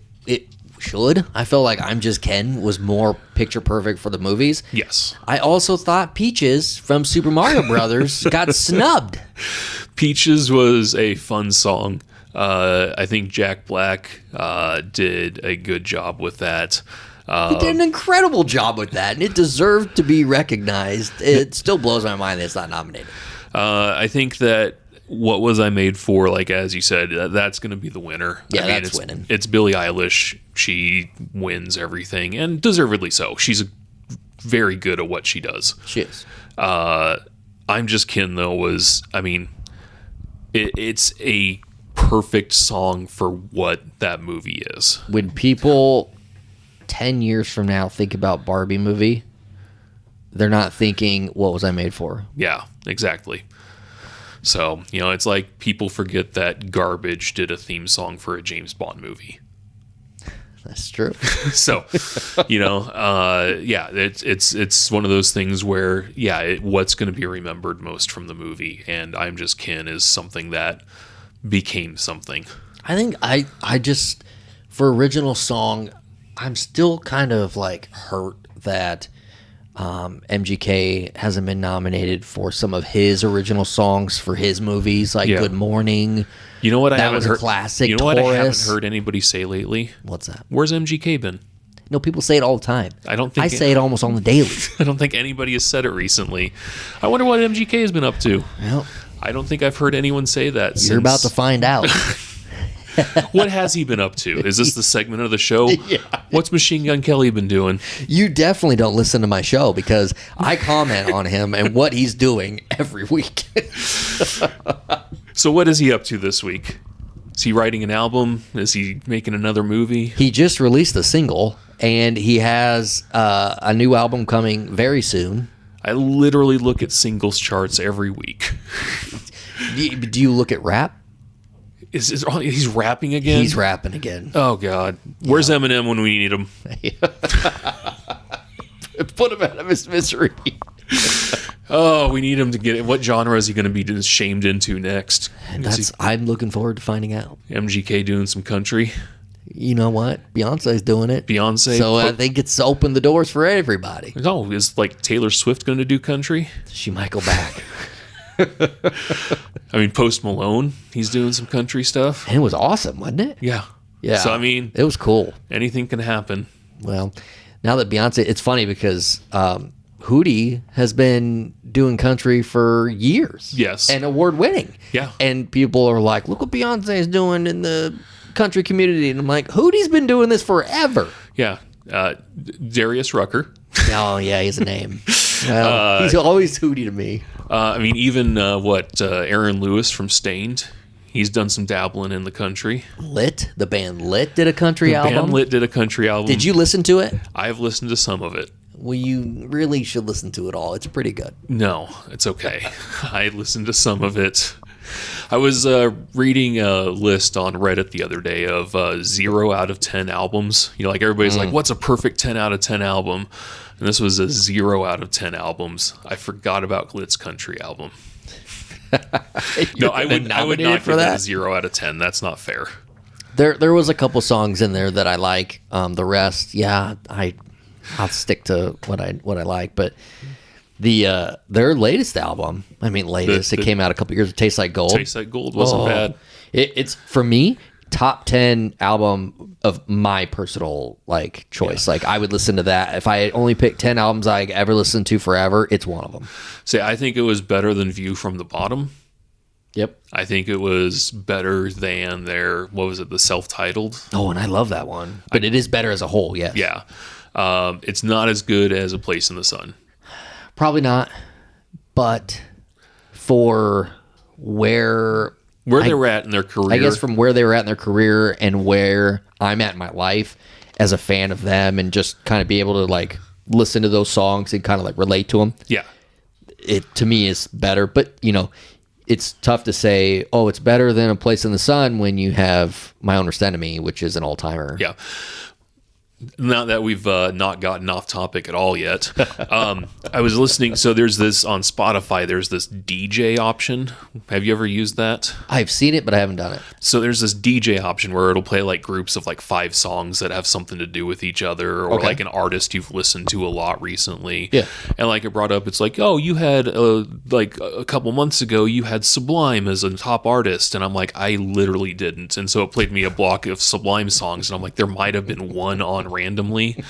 should. I felt like I'm Just Ken was more picture perfect for the movies. Yes. I also thought Peaches from Super Mario Brothers got snubbed. Peaches was a fun song. I think Jack Black did a good job with that. He did an incredible job with that, and it deserved to be recognized. It still blows my mind that it's not nominated. I think that What Was I Made For, like as you said, that's going to be the winner. Yeah, it's winning. It's Billie Eilish. She wins everything, and deservedly so. She's very good at what she does. She is. I'm Just Ken, though, it's a perfect song for what that movie is. When people 10 years from now think about Barbie movie, they're not thinking, what was I made for? Yeah, exactly. So, it's like people forget that Garbage did a theme song for a James Bond movie. That's true. So, it's one of those things where, what's going to be remembered most from the movie, and I'm Just Ken is something that became something. I think I just, for original song, I'm still kind of like hurt that MGK hasn't been nominated for some of his original songs for his movies, like Good Morning. You know what? That was a classic. You know what? I haven't heard anybody say lately. What's that? Where's MGK been? No, people say it all the time. I say it almost on the daily. I don't think anybody has said it recently. I wonder what MGK has been up to. Well, I don't think I've heard anyone say that. You're about to find out. What has he been up to? Is this the segment of the show? Yeah. What's Machine Gun Kelly been doing? You definitely don't listen to my show because I comment on him and what he's doing every week. So what is he up to this week? Is he writing an album? Is he making another movie? He just released a single, and he has a new album coming very soon. I literally look at singles charts every week. Do you look at rap? He's rapping again? He's rapping again. Oh, God. Where's Eminem when we need him? Put him out of his misery. Oh, we need him to get it. What genre is he going to be shamed into next? I'm looking forward to finding out. MGK doing some country? You know what? Beyonce's doing it. Beyonce? So I think it's opened the doors for everybody. Oh, is like Taylor Swift going to do country? She might go back. I mean, Post Malone, he's doing some country stuff. And it was awesome, wasn't it? Yeah. Yeah. So, I mean, it was cool. Anything can happen. Well, now that Beyonce, it's funny because Hootie has been doing country for years. Yes. And award winning. Yeah. And people are like, look what Beyonce is doing in the country community. And I'm like, Hootie's been doing this forever. Yeah. Darius Rucker. Oh, yeah, he's a name. Well, he's always Hootie to me. I mean, even Aaron Lewis from Stained, he's done some dabbling in the country. The band Lit did a country album. Band Lit did a country album. Did you listen to it? I've listened to some of it. Well, you really should listen to it all. It's pretty good. No, it's okay. I listened to some of it. I was reading a list on Reddit the other day of 0 out of 10 albums. You know, like everybody's like, what's a perfect 10 out of 10 album? And this was a 0 out of 10 albums. I forgot about Lit's country album. No, I would not give that a 0 out of 10. That's not fair. There was a couple songs in there that I like. The rest, yeah, I'll stick to what I like. But their latest album, it came out a couple years ago. Tastes Like Gold. Tastes Like Gold wasn't bad. It's for me top 10 album of my personal choice. Yeah. Like I would listen to that if I only picked 10 albums I ever listened to forever. It's one of them. See, I think it was better than View from the Bottom. Yep. I think it was better than their the self-titled. Oh, and I love that one. But it is better as a whole. Yes. Yeah. It's not as good as A Place in the Sun. Probably not. But for where they were at in their career. I guess from where they were at in their career and where I'm at in my life as a fan of them and just kind of be able to listen to those songs and kind of relate to them. Yeah. It to me is better, but it's tough to say, oh, it's better than A Place in the Sun when you have My Own Worst Enemy, which is an all-timer. Yeah. Now that we've not gotten off topic at all yet, I was listening. So there's this on Spotify. There's this DJ option. Have you ever used that? I've seen it, but I haven't done it. So there's this DJ option where it'll play groups of 5 songs that have something to do with each other, or an artist you've listened to a lot recently. Yeah. And it brought up, it's oh, you had a couple months ago, you had Sublime as a top artist, and I'm like, I literally didn't. And so it played me a block of Sublime songs, and I'm like, there might have been one on randomly,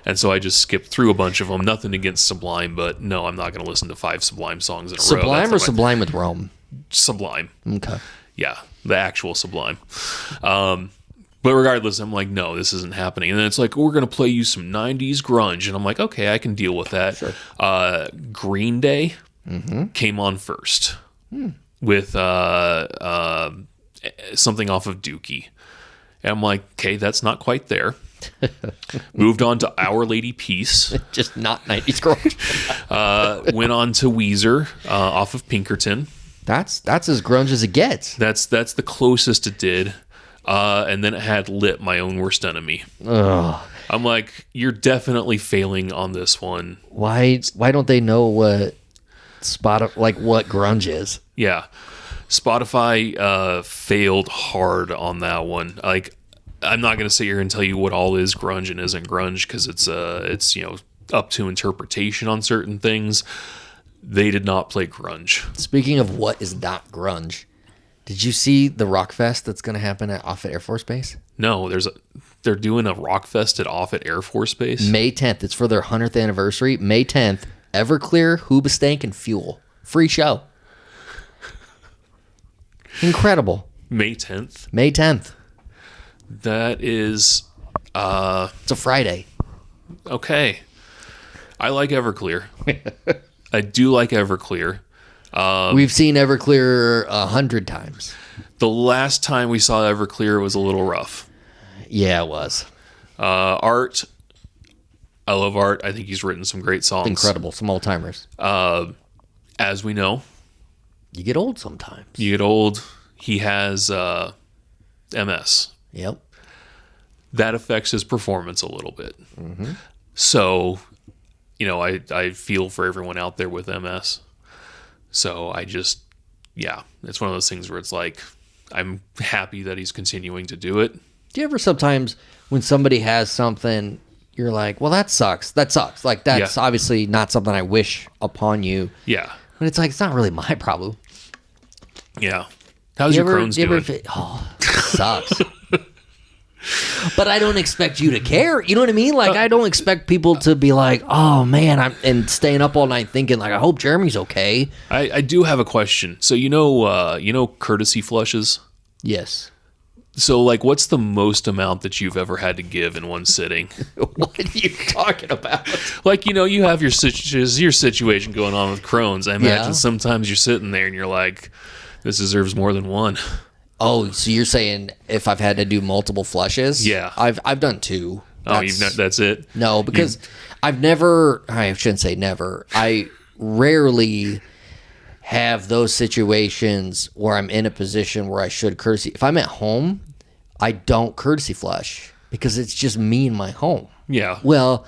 and so I just skipped through a bunch of them. Nothing against Sublime, but no, I'm not going to listen to 5 Sublime songs in a row. Sublime or Sublime with Rome? Sublime. Okay. Yeah, the actual Sublime. But regardless, I'm like, no, this isn't happening. And then it's we're going to play you some 90s grunge, and I'm like, okay, I can deal with that. Sure. Green Day came on first with something off of Dookie. And I'm like, okay, that's not quite there. Moved on to Our Lady Peace. Just not 90s grunge. Went on to Weezer off of Pinkerton. That's as grunge as it gets. That's the closest it did. And then it had Lit, My Own Worst Enemy. Ugh. I'm like, you're definitely failing on this one. Why don't they know what what grunge is? Yeah. Spotify failed hard on that one. I'm not going to sit here and tell you what all is grunge and isn't grunge, because it's up to interpretation on certain things. They did not play grunge. Speaking of what is not grunge, did you see the Rock Fest that's going to happen at Offutt Air Force Base? No, they're doing a Rock Fest at Offutt Air Force Base. May 10th. It's for their 100th anniversary. May 10th. Everclear, Hoobastank, and Fuel. Free show. Incredible. May 10th? May 10th. That is... it's a Friday. Okay. I like Everclear. I do like Everclear. We've seen Everclear 100 times. The last time we saw Everclear was a little rough. Yeah, it was. Art. I love Art. I think he's written some great songs. Incredible. Some old-timers. As we know. You get old sometimes. You get old. He has MS. Yep. That affects his performance a little bit. Mm-hmm. So, I feel for everyone out there with MS. So it's one of those things where it's I'm happy that he's continuing to do it. Do you ever sometimes when somebody has something, you're like, well, that sucks. That sucks. That's obviously not something I wish upon you. Yeah. But it's it's not really my problem. Yeah. How's your Crohn's doing? Sucks. But I don't expect you to care. You know what I mean? Like, I don't expect people to be like, oh, man, and staying up all night thinking, like, I hope Jeremy's okay. I do have a question. So, you know courtesy flushes? Yes. So, like, what's the most amount that you've ever had to give in one sitting? What are you talking about? Like, you have your situation going on with Crohn's. I imagine sometimes you're sitting there and you're like, this deserves more than one. Oh, so you're saying if I've had to do multiple flushes? Yeah. I've done 2. That's it? No, because I shouldn't say never. I rarely have those situations where I'm in a position where I should courtesy. If I'm at home, I don't courtesy flush because it's just me in my home. Yeah. Well,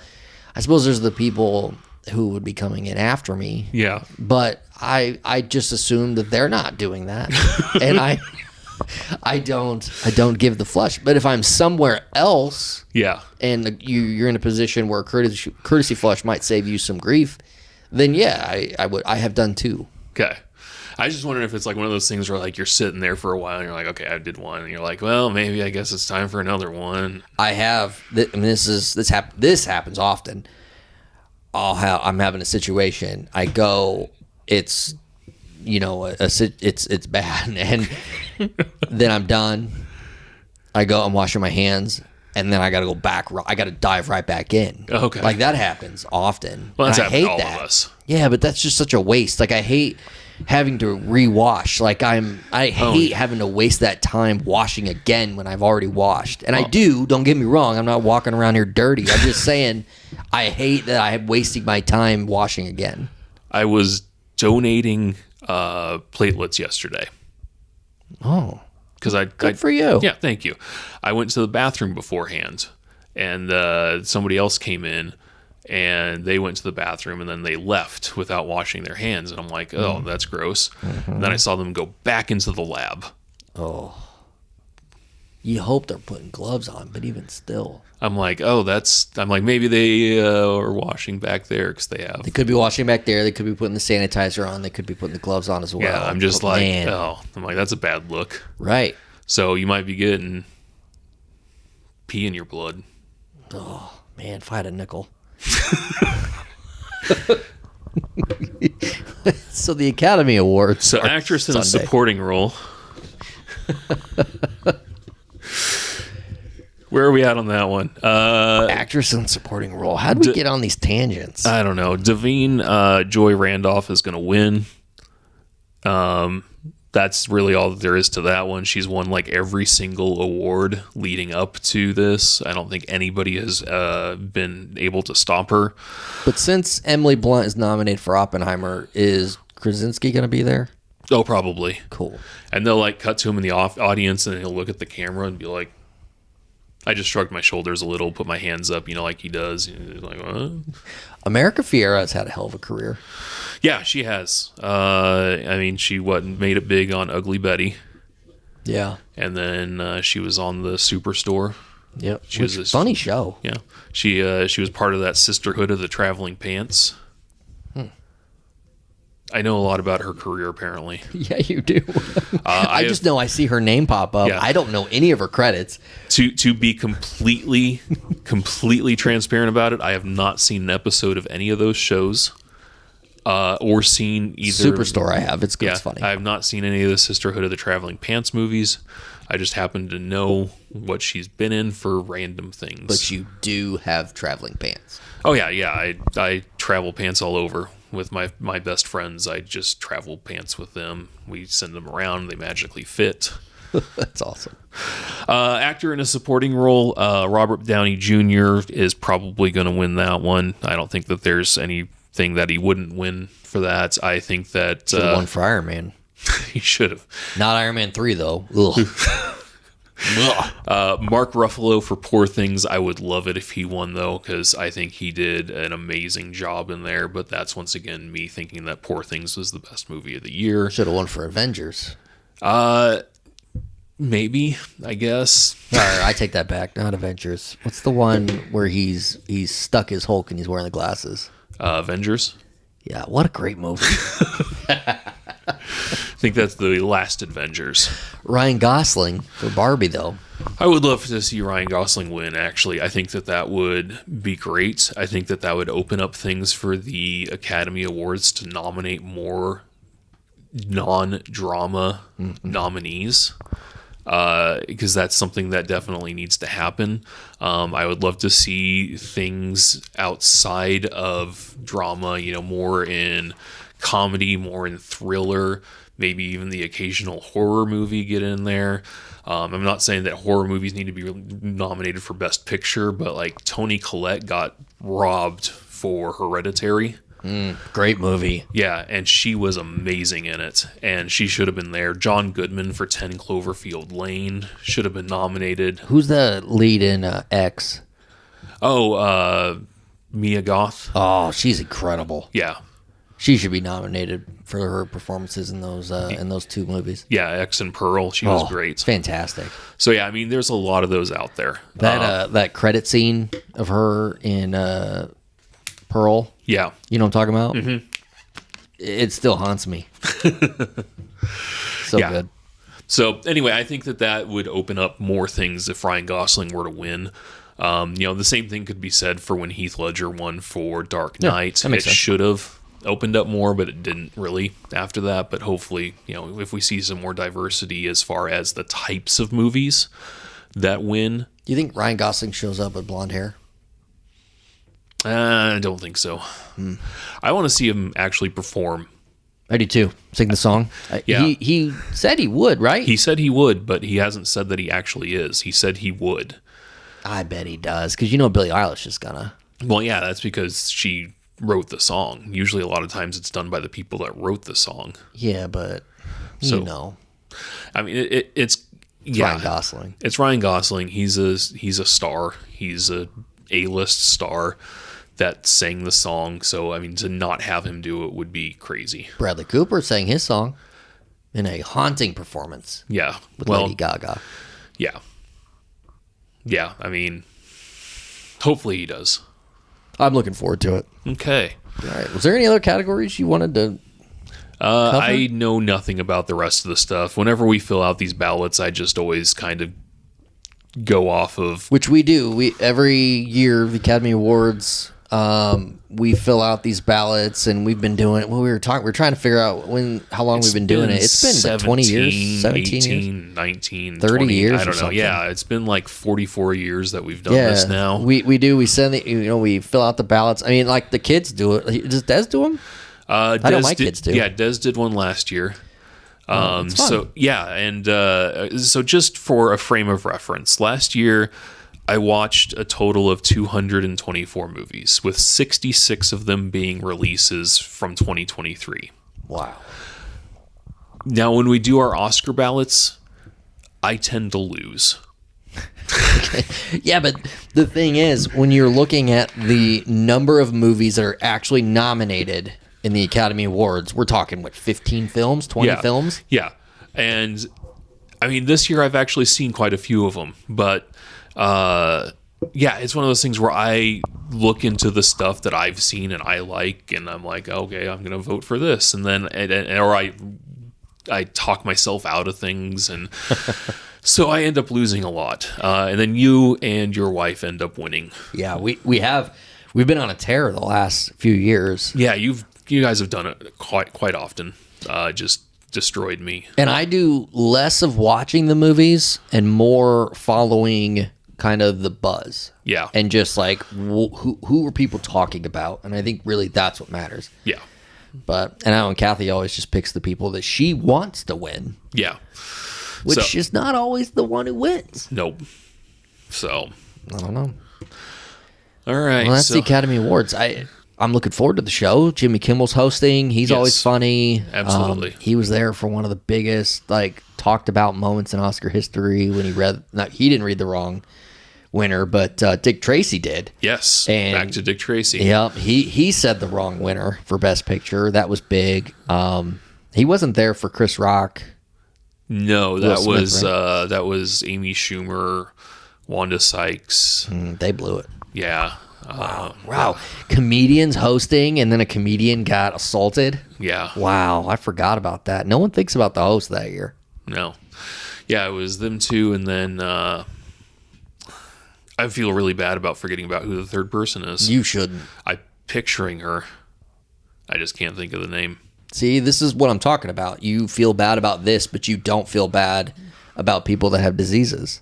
I suppose there's the people who would be coming in after me. Yeah. But I just assume that they're not doing that. And I don't give the flush. But if I'm somewhere else, Yeah. and you're in a position where courtesy flush might save you some grief, then yeah, I have done 2. Okay. I just wondered if it's like one of those things where like you're sitting there for a while and you're like, okay, I did one, and you're like, well, maybe I guess it's time for another one. I have. I mean, this happens often. I'm having a situation. I go. It's it's bad, and then I'm done. I go. I'm washing my hands, and then I got to go back. I got to dive right back in. Okay. Like that happens often. Well, that's I happened hate to all that. of us. Yeah, but that's just such a waste. Like I hate having to rewash. Like I hate having to waste that time washing again when I've already washed. And I do. Don't get me wrong. I'm not walking around here dirty. I'm just saying I hate that I'm wasting my time washing again. I was donating platelets yesterday. Oh, because good for you. Yeah, thank you. I went to the bathroom beforehand, and somebody else came in, and they went to the bathroom, and then they left without washing their hands. And I'm like, oh, that's gross. And then I saw them go back into the lab. Oh. You hope they're putting gloves on, but even still. I'm like, maybe they are washing back there because they have. They could be washing back there. They could be putting the sanitizer on. They could be putting the gloves on as well. Yeah, I'm just that's a bad look. Right. So you might be getting pee in your blood. Oh, man, if I had a nickel. So the Academy Awards. So actress in a supporting role. Where are we at on that one? Actress in supporting role. How do we get on these tangents? I don't know. Davine Joy Randolph is going to win. That's really all that there is to that one. She's won like every single award leading up to this. I don't think anybody has been able to stop her. But since Emily Blunt is nominated for Oppenheimer, is Krasinski going to be there? Oh, probably. Cool. And they'll like cut to him in the audience, and he'll look at the camera and be like, I just shrugged my shoulders a little, put my hands up, like he does. Like, America Ferrera has had a hell of a career. Yeah, she has. She made it big on Ugly Betty. Yeah. And then she was on the Superstore. Yep. She was a funny show. Yeah. She was part of that Sisterhood of the Traveling Pants. I know a lot about her career, apparently. Yeah, you do. I just know I see her name pop up. Yeah. I don't know any of her credits. To be completely transparent about it, I have not seen an episode of any of those shows, or seen either. Superstore, I have. It's good. Yeah, it's funny. I have not seen any of the Sisterhood of the Traveling Pants movies. I just happen to know what she's been in for random things. But you do have traveling pants. Oh yeah. I travel pants all over. With my best friends, I just travel pants with them. We send them around. They magically fit. That's awesome. Actor in a supporting role, Robert Downey Jr. is probably going to win that one. I don't think that there's anything that he wouldn't win for that. I think that... Should have won for Iron Man. He should have. Not Iron Man 3, though. Ugh. Mark Ruffalo for Poor Things. I would love it if he won, though, because I think he did an amazing job in there. But that's once again me thinking that Poor Things was the best movie of the year. Should have won for Avengers. Maybe, I guess. All right, I take that back. Not Avengers. What's the one where he's stuck as Hulk and he's wearing the glasses? Avengers. Yeah, what a great movie. I think that's the last Avengers. Ryan Gosling for Barbie, though. I would love to see Ryan Gosling win, actually. I think that would be great. I think that would open up things for the Academy Awards to nominate more non-drama nominees. Because that's something that definitely needs to happen. I would love to see things outside of drama, more in comedy, more in thriller, maybe even the occasional horror movie get in there. I'm not saying that horror movies need to be nominated for Best Picture, but like Toni Collette got robbed for Hereditary. Great movie. Yeah, and she was amazing in it, and she should have been there. John Goodman for 10 Cloverfield Lane should have been nominated. Who's the lead in X? Mia Goth. Oh, she's incredible. Yeah. She should be nominated for her performances in those two movies. Yeah, X and Pearl. She was great. Fantastic. So yeah, I mean, there's a lot of those out there. That credit scene of her in Pearl. Yeah. You know what I'm talking about? Mm-hmm. It still haunts me. So good. So anyway, I think that would open up more things if Ryan Gosling were to win. The same thing could be said for when Heath Ledger won for Dark Knight. It should have opened up more, but it didn't really after that. But hopefully, if we see some more diversity as far as the types of movies that win. Do you think Ryan Gosling shows up with blonde hair? I don't think so. I want to see him actually perform. I do too. Sing the song. Yeah. He said he would, right? He said he would, but he hasn't said that he actually is. He said he would. I bet he does, because Billie Eilish is gonna. Well, yeah, that's because she wrote the song. Usually, a lot of times, it's done by the people that wrote the song. Yeah, but I mean, it's Ryan Gosling. It's Ryan Gosling. He's a star. He's a A-list star that sang the song. So I mean, to not have him do it would be crazy. Bradley Cooper sang his song in a haunting performance. Yeah, with Lady Gaga. Yeah. Yeah, I mean, hopefully he does. I'm looking forward to it. Okay. All right. Was there any other categories you wanted to cover? I know nothing about the rest of the stuff. Whenever we fill out these ballots, I just always kind of go off of... Which we do. Every year, the Academy Awards, we fill out these ballots, and we've been doing it. Well, we're trying to figure out how long we've been doing it. It's been like 20 years, 17 18, years, 19, 30 20, years. I don't know. Something. Yeah, it's been like 44 years that we've done this now. We do. We send we fill out the ballots. I mean, like the kids do it. Does Des do them? I know my kids do. Yeah, Des did one last year. It's fun. So yeah, and so just for a frame of reference, last year I watched a total of 224 movies, with 66 of them being releases from 2023. Wow. Now, when we do our Oscar ballots, I tend to lose. Yeah, but the thing is, when you're looking at the number of movies that are actually nominated in the Academy Awards, we're talking, 15 films, 20 films? Yeah. And, I mean, this year I've actually seen quite a few of them, but... it's one of those things where I look into the stuff that I've seen and I like, and I'm like, okay, I'm gonna vote for this, and then or I talk myself out of things, and so I end up losing a lot, and then you and your wife end up winning. Yeah, we've been on a tear the last few years. Yeah, you guys have done it quite often. Just destroyed me. And I do less of watching the movies and more following kind of the buzz. Yeah. And just like who are people talking about? And I think really that's what matters. Yeah. And I know Kathy always just picks the people that she wants to win. Yeah. Which is not always the one who wins. Nope. So I don't know. All right. Well, that's the Academy Awards. I'm looking forward to the show. Jimmy Kimmel's hosting. He's always funny. Absolutely. He was there for one of the biggest, talked about moments in Oscar history when he didn't read the wrong winner, but Dick Tracy did. Yes. And back to Dick Tracy. Yep. He said the wrong winner for Best Picture. That was big. He wasn't there for Chris Rock. No, that was Amy Schumer, Wanda Sykes. They blew it. Yeah. Wow. Comedians hosting and then a comedian got assaulted. Yeah. Wow. I forgot about that. No one thinks about the host that year. No. Yeah, it was them two, and then I feel really bad about forgetting about who the third person is. You shouldn't. I'm picturing her. I just can't think of the name. See, this is what I'm talking about. You feel bad about this, but you don't feel bad about people that have diseases.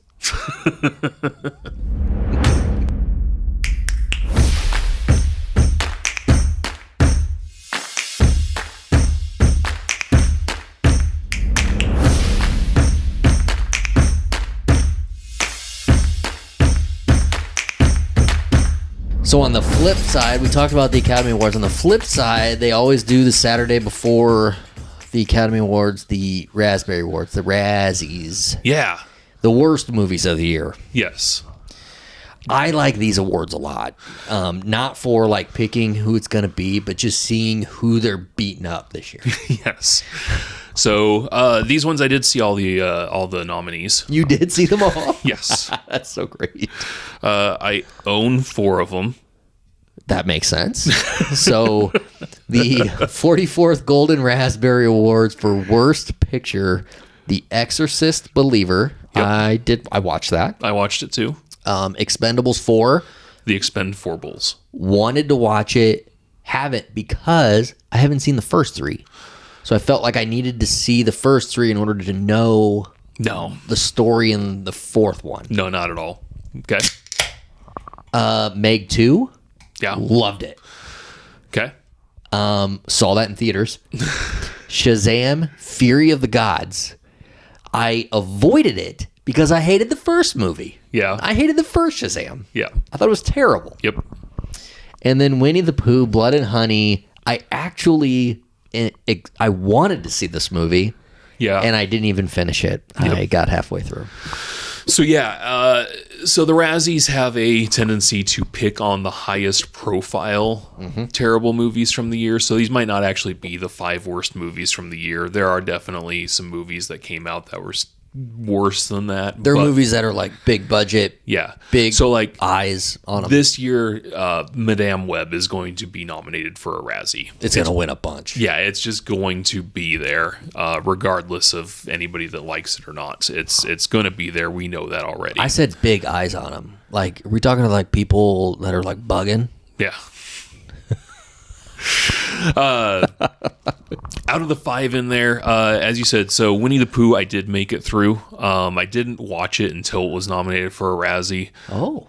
So on the flip side, we talked about the Academy Awards. On the flip side, they always do the Saturday before the Academy Awards, the Raspberry Awards, the Razzies. Yeah. The worst movies of the year. Yes. I like these awards a lot. Not for like picking who it's going to be, but just seeing who they're beating up this year. Yes. So these ones I did see all the nominees. You did see them all? Yes. That's so great. I own 4 of them. That makes sense. So the 44th Golden Raspberry Awards for Worst Picture, The Exorcist Believer. Yep. I watched that. I watched it too. Expendables 4. The Expendables. Wanted to watch it. Haven't because I haven't seen the first 3. So I felt like I needed to see the first 3 in order to know the story in the 4th one. No, not at all. Okay. Meg 2. Yeah. Loved it. Okay. Saw that in theaters. Shazam! Fury of the Gods. I avoided it because I hated the first movie. Yeah. I hated the first Shazam. Yeah. I thought it was terrible. Yep. And then Winnie the Pooh, Blood and Honey. I wanted to see this movie. Yeah. And I didn't even finish it. Yep. I got halfway through. So yeah, so the Razzies have a tendency to pick on the highest profile terrible movies from the year. So these might not actually be the 5 worst movies from the year. There are definitely some movies that came out that were worse than that. They're movies that are like big budget, yeah, big so like eyes on them. This year, Madame Web is going to be nominated for a Razzie. It's going to win a bunch. Yeah, it's just going to be there, regardless of anybody that likes it or not. It's going to be there. We know that already. I said big eyes on them. Like, are we talking to like people that are like bugging? Yeah. Out of the 5 in there, as you said, so Winnie the Pooh, I did make it through. I didn't watch it until it was nominated for a Razzie. Oh.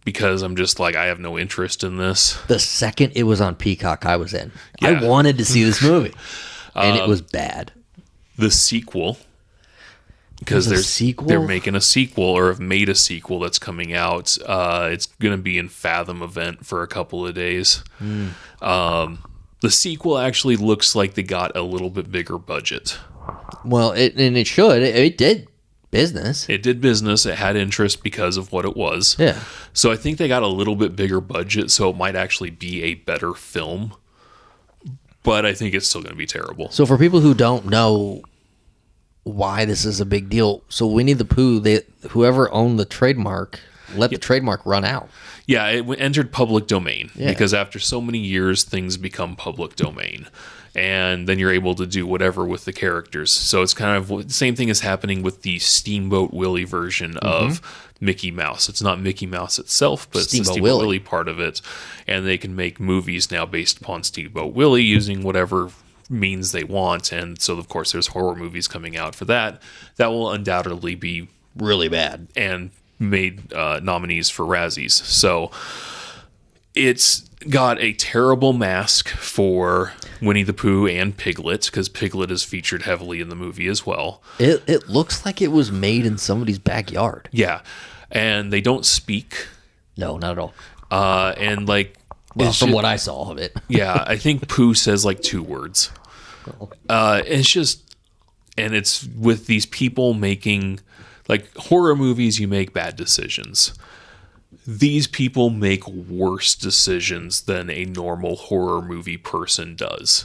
Because I'm just like, I have no interest in this. The second it was on Peacock, I was in. Yeah. I wanted to see this movie. And it was bad. The sequel, because they're making a sequel or have made a sequel that's coming out. It's going to be in Fathom event for a couple of days. The sequel actually looks like they got a little bit bigger budget. Well, it should. It did business. It did business. It had interest because of what it was. Yeah. So I think they got a little bit bigger budget, so it might actually be a better film. But I think it's still going to be terrible. So for people who don't know why this is a big deal, so Winnie the Pooh, whoever owned the trademark, let the trademark run out. Yeah, it entered public domain because after so many years, things become public domain. And then you're able to do whatever with the characters. So it's kind of the same thing is happening with the Steamboat Willie version of Mickey Mouse. It's not Mickey Mouse itself, but it's the Steamboat Willie part of it. And they can make movies now based upon Steamboat Willie using whatever means they want. And so, of course, there's horror movies coming out for that. That will undoubtedly be really bad. And made nominees for Razzies. So it's got a terrible mask for Winnie the Pooh and Piglet, because Piglet is featured heavily in the movie as well. It looks like it was made in somebody's backyard. Yeah. And they don't speak. No, not at all. And like... Well, from what I saw of it. Yeah, I think Pooh says like 2 words. It's just... And it's with these people making... Like, horror movies, you make bad decisions. These people make worse decisions than a normal horror movie person does.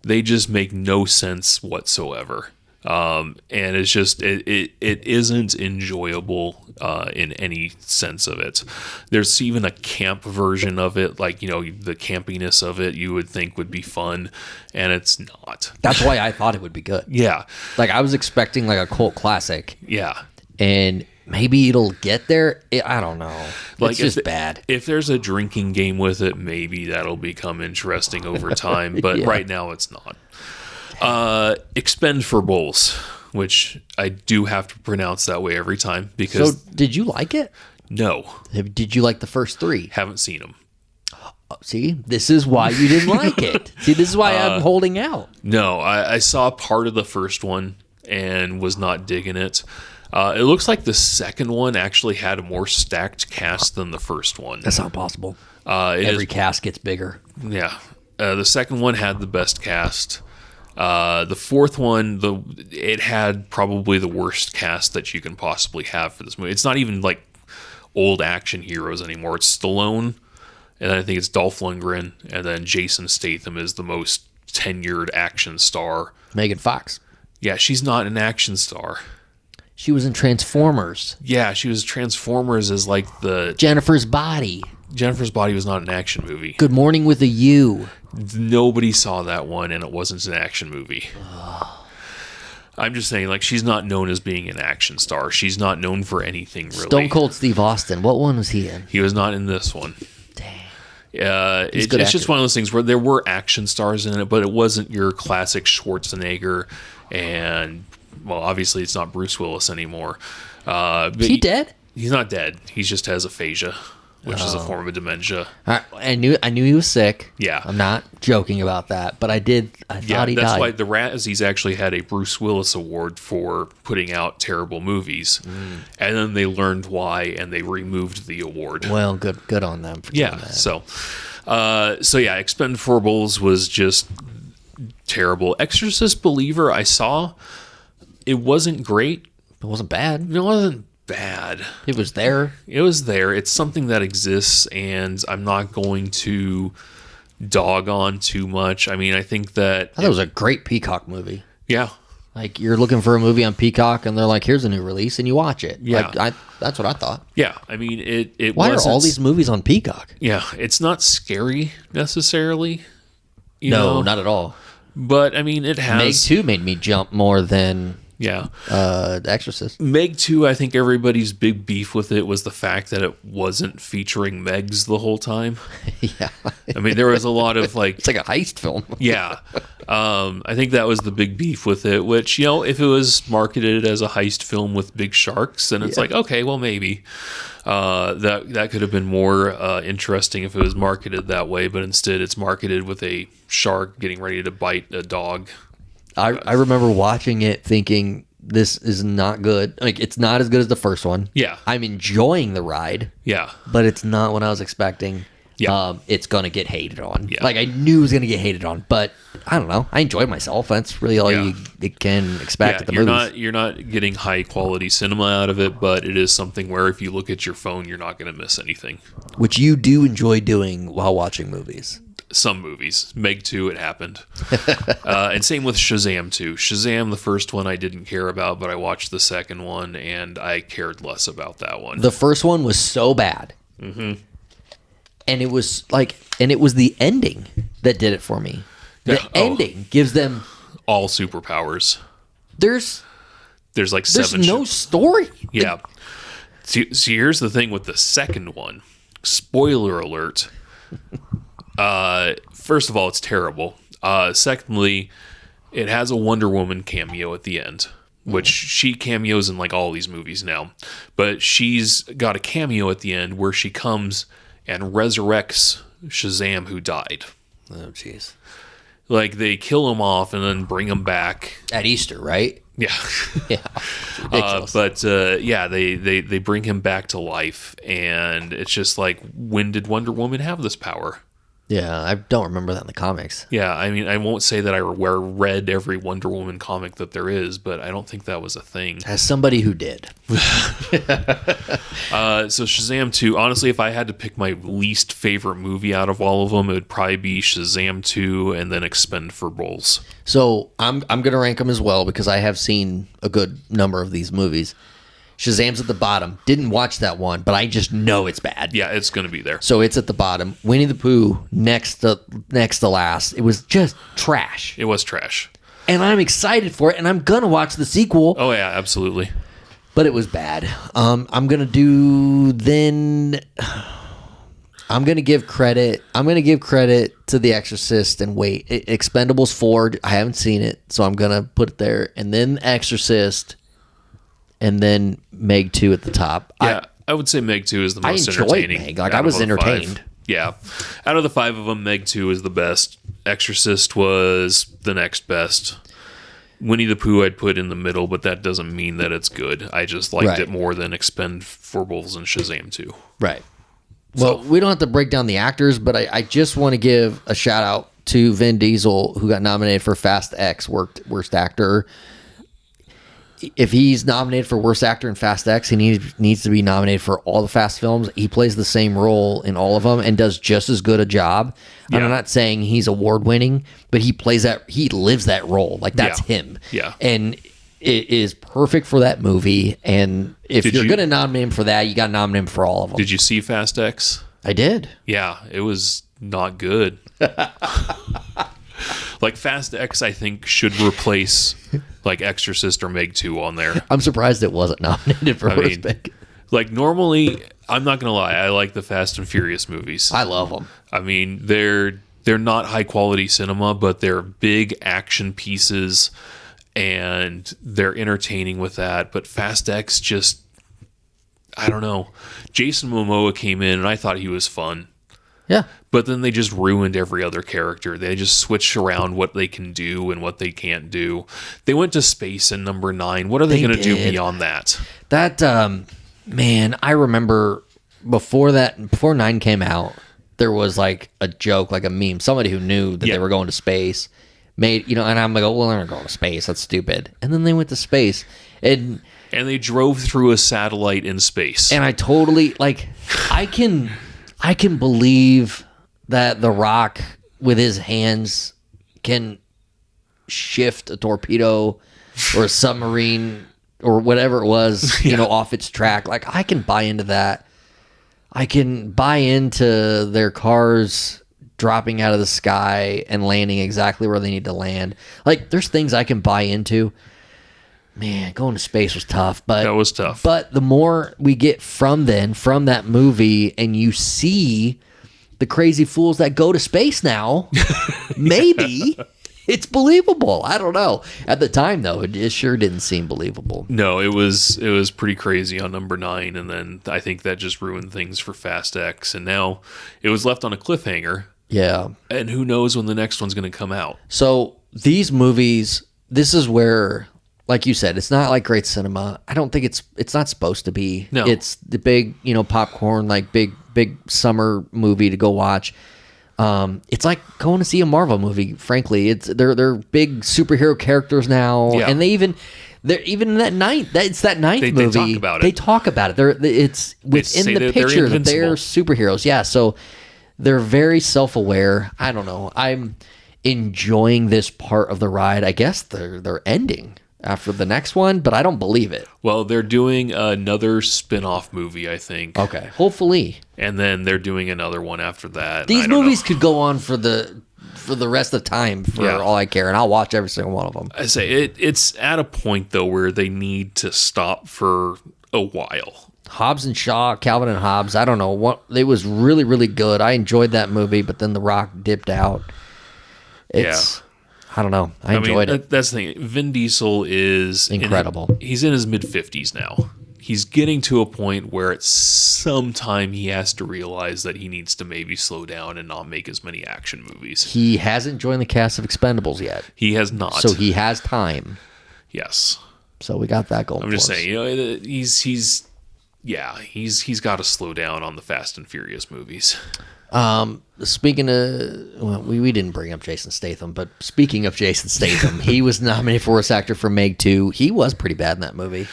They just make no sense whatsoever. And it's just it isn't enjoyable in any sense of it. There's even a camp version of it, like, you know, the campiness of it you would think would be fun, and it's not. That's why I thought it would be good. Yeah, Like, I was expecting like a cult classic, yeah. and maybe it'll get there. I don't know. Like, It's just bad. If there's a drinking game with it, maybe that'll become interesting over time. But Yeah. right now, it's not. Expendables, which I do have to pronounce that way every time So, because did you like it? no, Did you like the first three? haven't seen them. See, this is why you didn't like it. See, this is why I'm holding out. No, I saw part of the first one and was not digging it. It looks like the second one actually had a more stacked cast than the first one. That's not possible. It Every is- cast gets bigger. Yeah. The second one had the best cast. The fourth one, it had probably the worst cast that you can possibly have for this movie. It's not even like old action heroes anymore. It's Stallone, and I think it's Dolph Lundgren, and then Jason Statham is the most tenured action star. Megan Fox. Yeah, she's not an action star. She was in Transformers. Yeah, she was Transformers as like Jennifer's Body. Jennifer's Body was not an action movie. Good Morning with a U. Nobody saw that one, and it wasn't an action movie. I'm just saying, like, she's not known as being an action star. She's not known for anything, really. Stone Cold Steve Austin. What one was he in? He was not in this one. Dang. It's good just actor. one of those things where there were action stars in it, but it wasn't your classic Schwarzenegger, and, well, obviously it's not Bruce Willis anymore. But Is he dead? He's not dead. He just has aphasia, which is a form of dementia. I knew he was sick. Yeah. I'm not joking about that, but I thought he that's died. why the Razzies actually had a Bruce Willis award for putting out terrible movies, and then they learned why and they removed the award. Well, good on them for doing Yeah, that. so yeah, Expendables was just terrible. Exorcist Believer, I saw, it wasn't great. It wasn't bad. It wasn't bad. It was there. It was there. It's something that exists, and I'm not going to dog on too much. I mean, I think that I thought it was a great Peacock movie. yeah. Like, you're looking for a movie on Peacock, and they're like, "Here's a new release," and you watch it. Yeah. Like, that's what I thought. Yeah, I mean, it Why are wasn't- all these movies on Peacock? Yeah, it's not scary necessarily. You No, know? not at all. But I mean, it Meg has. 2 made me jump more than Yeah, The Exorcist. Meg 2. I think everybody's big beef with it was the fact that it wasn't featuring Megs the whole time. Yeah. I mean, there was a lot of like, It's like a heist film. yeah. I think that was the big beef with it. Which, you know, if it was marketed as a heist film with big sharks, then it's like, okay, well, maybe that could have been more interesting if it was marketed that way. But instead, it's marketed with a shark getting ready to bite a dog. I remember watching it thinking, this is not good. Like, it's not as good as the first one. Yeah. I'm enjoying the ride, Yeah. but it's not what I was expecting. Yeah. It's going to get hated on. Yeah. Like, I knew it was going to get hated on, but I don't know. I enjoyed myself. That's really all Yeah. you can expect at the movies. You're not getting high quality cinema out of it, but it is something where if you look at your phone, you're not going to miss anything. Which you do enjoy doing while watching movies. Some movies. Meg 2, it happened. And same with Shazam 2. Shazam, the first one, I didn't care about, but I watched the second one, and I cared less about that one. The first one was so bad. Mm-hmm. And it was the ending that did it for me. The Yeah, ending gives them, All superpowers. there's There's 7 no story. Yeah. See, here's the thing with the second one. Spoiler alert. First of all, it's terrible. Secondly, it has a Wonder Woman cameo at the end, which she cameos in like all these movies now. But she's got a cameo at the end where she comes and resurrects Shazam, who died. Oh, jeez. Like, they kill him off and then bring him back. At Easter, right? Yeah. Yeah. Ridiculous. But yeah, they bring him back to life, and it's just like, when did Wonder Woman have this power? Yeah, I don't remember that in the comics. Yeah, I mean, I won't say that I read every Wonder Woman comic that there is, but I don't think that was a thing. As somebody who did. So Shazam 2, honestly, if I had to pick my least favorite movie out of all of them, it would probably be Shazam 2 and then Expendables. So I'm going to rank them as well because I have seen a good number of these movies. Shazam's at the bottom. Didn't watch that one, but I just know it's bad. Yeah, it's going to be there. So it's at the bottom. Winnie the Pooh next to last. It was just trash. It was trash. And I'm excited for it, and I'm going to watch the sequel. Oh, yeah, absolutely. But it was bad. I'm going to do then... I'm going to give credit to The Exorcist and wait. Expendables 4, I haven't seen it, so I'm going to put it there. And then Exorcist... and then Meg 2 at the top. Yeah, I would say Meg 2 is the most enjoyed entertaining. Meg. Like, I was entertained. 5. Yeah. Out of the 5 of them, Meg 2 is the best. Exorcist was the next best. Winnie the Pooh I'd put in the middle, but that doesn't mean that it's good. I just liked it more than Expendables and Shazam 2. Right. Well, we don't have to break down the actors, but I just want to give a shout out to Vin Diesel, who got nominated for Fast X, worst actor. If he's nominated for worst actor in Fast X, he needs to be nominated for all the Fast films. He plays the same role in all of them and does just as good a job. Yeah. And I'm not saying he's award winning, but he lives that role. Like, that's him. Yeah. And it is perfect for that movie. And if you're going to nominate him for that, you got to nominate him for all of them. Did you see Fast X? I did. Yeah, it was not good. Like, Fast X, I think, should replace like Exorcist or Meg 2 on there. I'm surprised it wasn't nominated for worst pick. Like, normally, I'm not gonna lie, I like the Fast and Furious movies. I love them. I mean, they're not high quality cinema, but they're big action pieces, and they're entertaining with that. But Fast X just, I don't know. Jason Momoa came in, and I thought he was fun. Yeah. But then they just ruined every other character. They just switched around what they can do and what they can't do. They went to space in number 9. What are they going to do beyond that? That, man, I remember before 9 came out, there was like a joke, like a meme. Somebody who knew that they were going to space made, and I'm like, oh, well, they're not going to space. That's stupid. And then they went to space. And they drove through a satellite in space. And I totally, like, I can believe that The Rock, with his hands, can shift a torpedo or a submarine or whatever it was, off its track. Like, I can buy into that. I can buy into their cars dropping out of the sky and landing exactly where they need to land. Like, there's things I can buy into. Man, going to space was tough. But that was tough. But the more we get from that movie, and you see the crazy fools that go to space now, maybe it's believable. I don't know. At the time, though, it sure didn't seem believable. No, it was pretty crazy on number 9, and then I think that just ruined things for Fast X, and now it was left on a cliffhanger. Yeah. And who knows when the next one's going to come out. So these movies, this is where, like you said, it's not like great cinema. I don't think it's not supposed to be. No. It's the big, popcorn, like big summer movie to go watch. It's like going to see a Marvel movie, frankly. They're big superhero characters now, and they're even in that ninth movie. They talk about it. They talk about it. It's within the picture that they're superheroes. Yeah, so they're very self-aware. I don't know. I'm enjoying this part of the ride. I guess they're ending after the next one, but I don't believe it. Well, they're doing another spin-off movie, I think. Okay, hopefully. And then they're doing another one after that. These movies could go on for the rest of time for all I care, and I'll watch every single one of them. I say it's at a point, though, where they need to stop for a while. Hobbs and Shaw, Calvin and Hobbs, I don't know. It was really, really good. I enjoyed that movie, but then The Rock dipped out. I don't know. I enjoyed it. That's the thing. Vin Diesel is incredible. He's in his mid-50s now. He's getting to a point where at some time he has to realize that he needs to maybe slow down and not make as many action movies. He hasn't joined the cast of Expendables yet. He has not. So he has time. Yes. So we got that going. I'm just saying, he's got to slow down on the Fast and Furious movies. Speaking of, well, we didn't bring up Jason Statham, but speaking of Jason Statham, he was nominated for Worst Actor for Meg 2. He was pretty bad in that movie.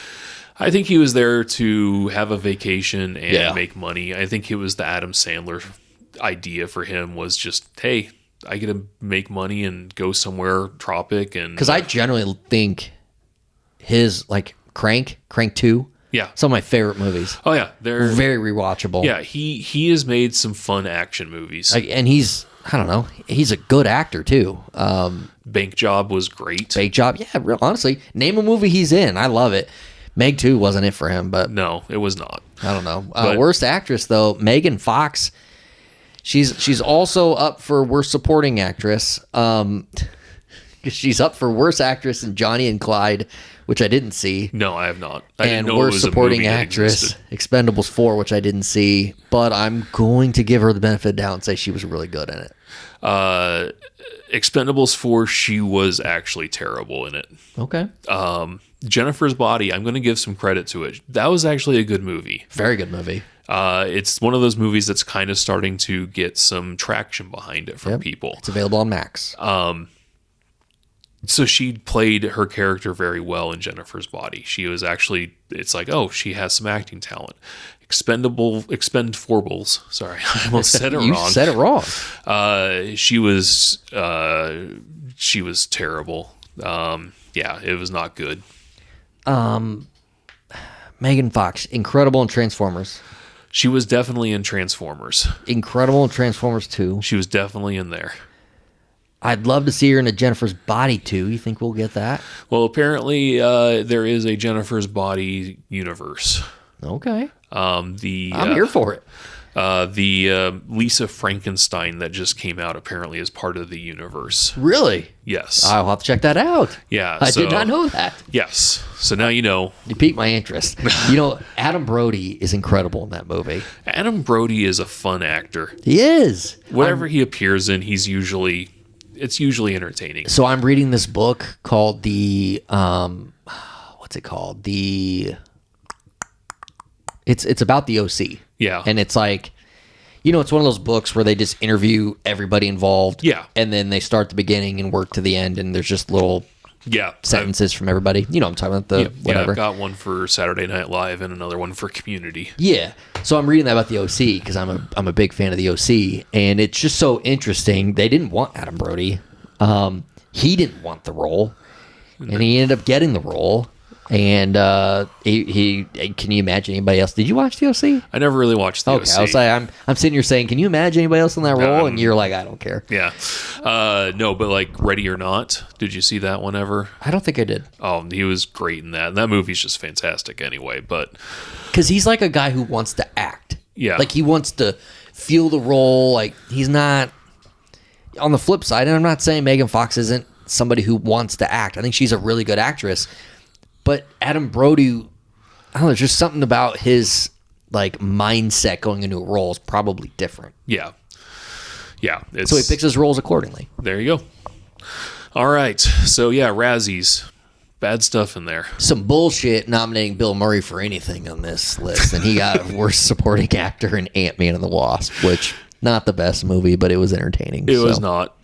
I think he was there to have a vacation and Yeah. make money. I think it was the Adam Sandler idea for him was just, hey, I get to make money and go somewhere tropic. And Because I generally think his, like, Crank 2, yeah. some of my favorite movies. Oh, yeah. They're Very rewatchable. Yeah, he has made some fun action movies. Like, and he's, I don't know, he's a good actor, too. Bank Job was great. Fake Job, yeah, honestly, name a movie he's in. I love it. Meg 2 wasn't it for him, but No, it was not. I don't know. But- Worst actress, though, Megan Fox. She's also up for Worst Supporting Actress. She's up for Worst Actress in Johnny and Clyde, which I didn't see. No, I have not. I didn't And know it Worst was a Supporting movie that Actress, existed. Expendables 4, which I didn't see. But I'm going to give her the benefit of the doubt and say she was really good in it. Expendables 4, she was actually terrible in it. Okay. Jennifer's Body, I'm going to give some credit to it. That was actually a good movie. Very good movie. It's one of those movies that's kind of starting to get some traction behind it from people. It's available on Max. So she played her character very well in Jennifer's Body. She was actually, it's like, oh, she has some acting talent. Expendables. Sorry, I almost said it wrong. You said it wrong. She was terrible. Yeah, it was not good. Megan Fox, incredible in Transformers. She was definitely in Transformers. Incredible in Transformers 2. She was definitely in there. I'd love to see her in a Jennifer's Body 2. You think we'll get that? Well, apparently there is a Jennifer's Body universe. Okay. I'm here for it. The Lisa Frankenstein that just came out apparently is part of the universe. Really? Yes. I'll have to check that out. Yeah. I did not know that. Yes. So now you know. You piqued my interest. You know, Adam Brody is incredible in that movie. Adam Brody is a fun actor. He is. Whatever he appears in, it's usually entertaining. So I'm reading this book called what's it called? It's about the OC. Yeah. And it's like, it's one of those books where they just interview everybody involved. Yeah. And then they start the beginning and work to the end, and there's just little Yeah. sentences from everybody. You know what I'm talking about, whatever. I've got one for Saturday Night Live and another one for Community. Yeah. So I'm reading that about the OC because I'm a big fan of the OC, and it's just so interesting. They didn't want Adam Brody. He didn't want the role, and he ended up getting the role. And he can you imagine anybody else? Did you watch the OC? I never really watched the OC. I was like, I'm sitting here saying, can you imagine anybody else in that role? And you're like, I don't care. Yeah. No, but like Ready or Not, did you see that one ever? I don't think I did. Oh, he was great in that. And that movie's just fantastic anyway, but Because he's like a guy who wants to act. Yeah. Like he wants to feel the role. Like he's not, on the flip side, and I'm not saying Megan Fox isn't somebody who wants to act. I think she's a really good actress. But Adam Brody, I don't know, there's just something about his like mindset going into a role is probably different. yeah. Yeah. So he picks his roles accordingly. There you go. All right. So yeah, Razzies. Bad stuff in there. Some bullshit nominating Bill Murray for anything on this list. And he got Worst Supporting Actor in Ant-Man and the Wasp, which not the best movie, but it was entertaining. It was not.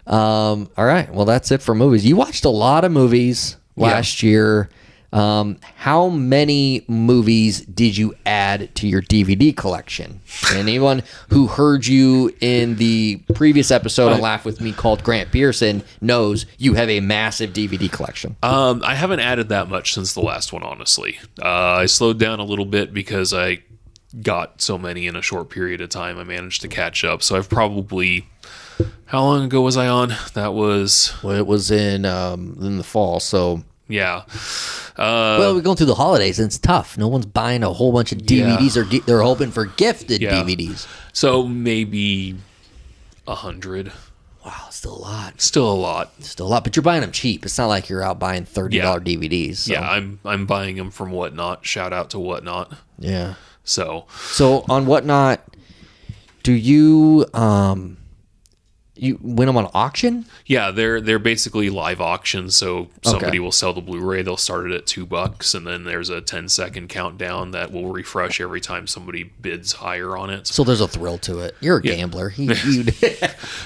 All right. Well, that's it for movies. You watched a lot of movies last year. How many movies did you add to your DVD collection? Anyone who heard you in the previous episode of Laugh With Me called Grant Pearson knows you have a massive DVD collection. I haven't added that much since the last one, honestly. I slowed down a little bit because I got so many in a short period of time. I managed to catch up. So I've probably... How long ago was I on? That was... Well, it was in the fall, so... Yeah. Well, we're going through the holidays, and it's tough. No one's buying a whole bunch of DVDs, or they're hoping for gifted DVDs. So maybe 100. Wow, still a lot. Still a lot. Still a lot, but you're buying them cheap. It's not like you're out buying $30 DVDs. So. Yeah, I'm buying them from Whatnot. Shout out to Whatnot. Yeah. So on Whatnot, do you You win them on auction? Yeah, they're basically live auctions. So somebody will sell the Blu-ray. They'll start it at $2, and then there's a 10-second countdown that will refresh every time somebody bids higher on it. So there's a thrill to it. You're a gambler.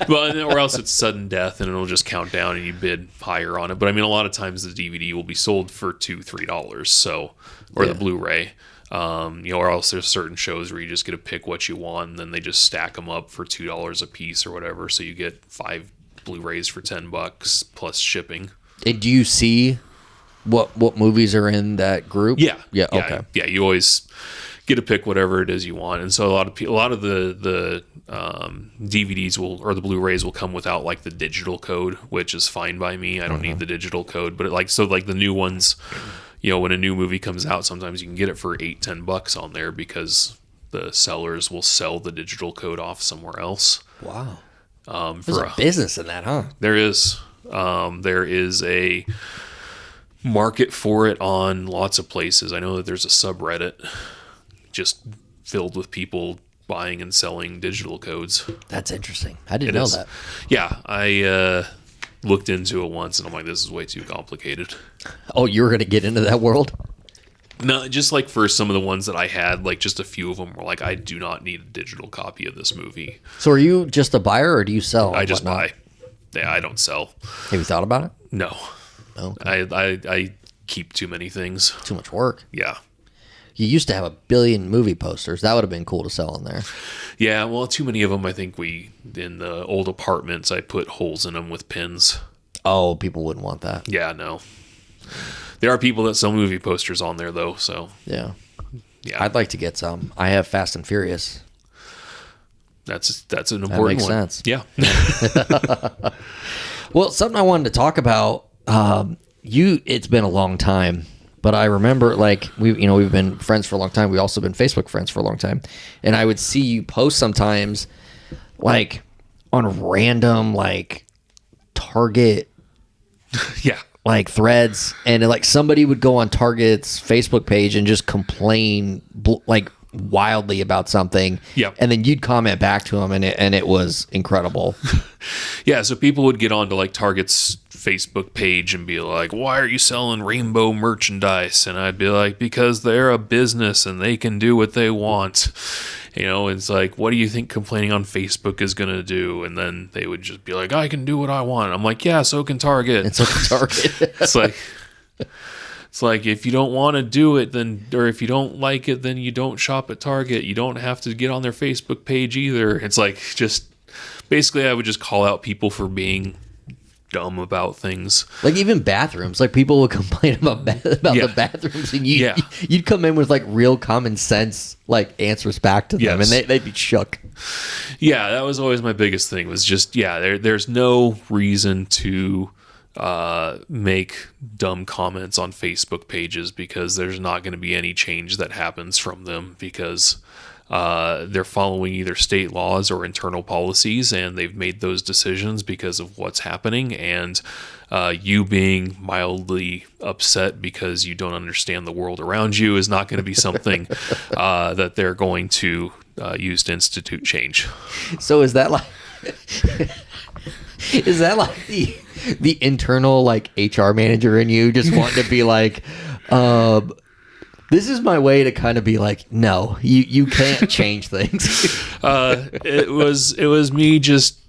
Well, or else it's sudden death, and it'll just count down, and you bid higher on it. But I mean, a lot of times the DVD will be sold for $2-3. So, or the Blu-ray. Or else there's certain shows where you just get to pick what you want, and then they just stack them up for $2 a piece or whatever. So you get 5 Blu-rays for $10 plus shipping. And do you see what movies are in that group? Yeah. Okay. Yeah. You always get to pick whatever it is you want, and so a lot of the DVDs or the Blu-rays will come without like the digital code, which is fine by me. I don't need the digital code, but the new ones. When a new movie comes out, sometimes you can get it for $8-10 on there because the sellers will sell the digital code off somewhere else. Wow. There's a business in that, huh? There is. There is a market for it on lots of places. I know that there's a subreddit just filled with people buying and selling digital codes. That's interesting. I didn't know that. Yeah, I looked into it once, and I'm like, this is way too complicated. Oh, you were going to get into that world? No, just like for some of the ones that I had, like just a few of them were like, I do not need a digital copy of this movie. So are you just a buyer, or do you sell? I just buy. Yeah, I don't sell. Have you thought about it? No. Okay. I keep too many things. Too much work. Yeah. You used to have 1 billion movie posters. That would have been cool to sell in there. Yeah, well, too many of them. I think in the old apartments, I put holes in them with pins. Oh, people wouldn't want that. Yeah, no. There are people that sell movie posters on there, though, so. Yeah. Yeah. I'd like to get some. I have Fast and Furious. That's an important makes one. sense. Yeah. Well, something I wanted to talk about, it's been a long time. But I remember, we've been friends for a long time. We've also been Facebook friends for a long time. And I would see you post sometimes, like, on random, like, Target, Yeah. like, threads. And, like, somebody would go on Target's Facebook page and just complain, like, wildly about something. Yep. And then you'd comment back to them, and it was incredible. Yeah, so people would get onto, like, Target's Facebook page and be like, why are you selling rainbow merchandise? And I'd be like, because they're a business and they can do what they want. It's like, what do you think complaining on Facebook is going to do? And then they would just be like, I can do what I want. I'm like, yeah, so can Target. And so can Target. It's like if you don't want to do it, then, or if you don't like it, then you don't shop at Target. You don't have to get on their Facebook page either. It's like, just basically I would just call out people for being dumb about things. Like even bathrooms, like people would complain about the bathrooms, and you'd come in with like real common sense like answers back to them, and they'd be shook. Yeah, that was always my biggest thing, was just there's no reason to make dumb comments on Facebook pages, because there's not going to be any change that happens from them, because they're following either state laws or internal policies, and they've made those decisions because of what's happening. And you being mildly upset because you don't understand the world around you is not going to be something that they're going to use to institute change. So is that like the internal like HR manager in you just wanting to be like, this is my way to kind of be like, no, you can't change things. It was me just,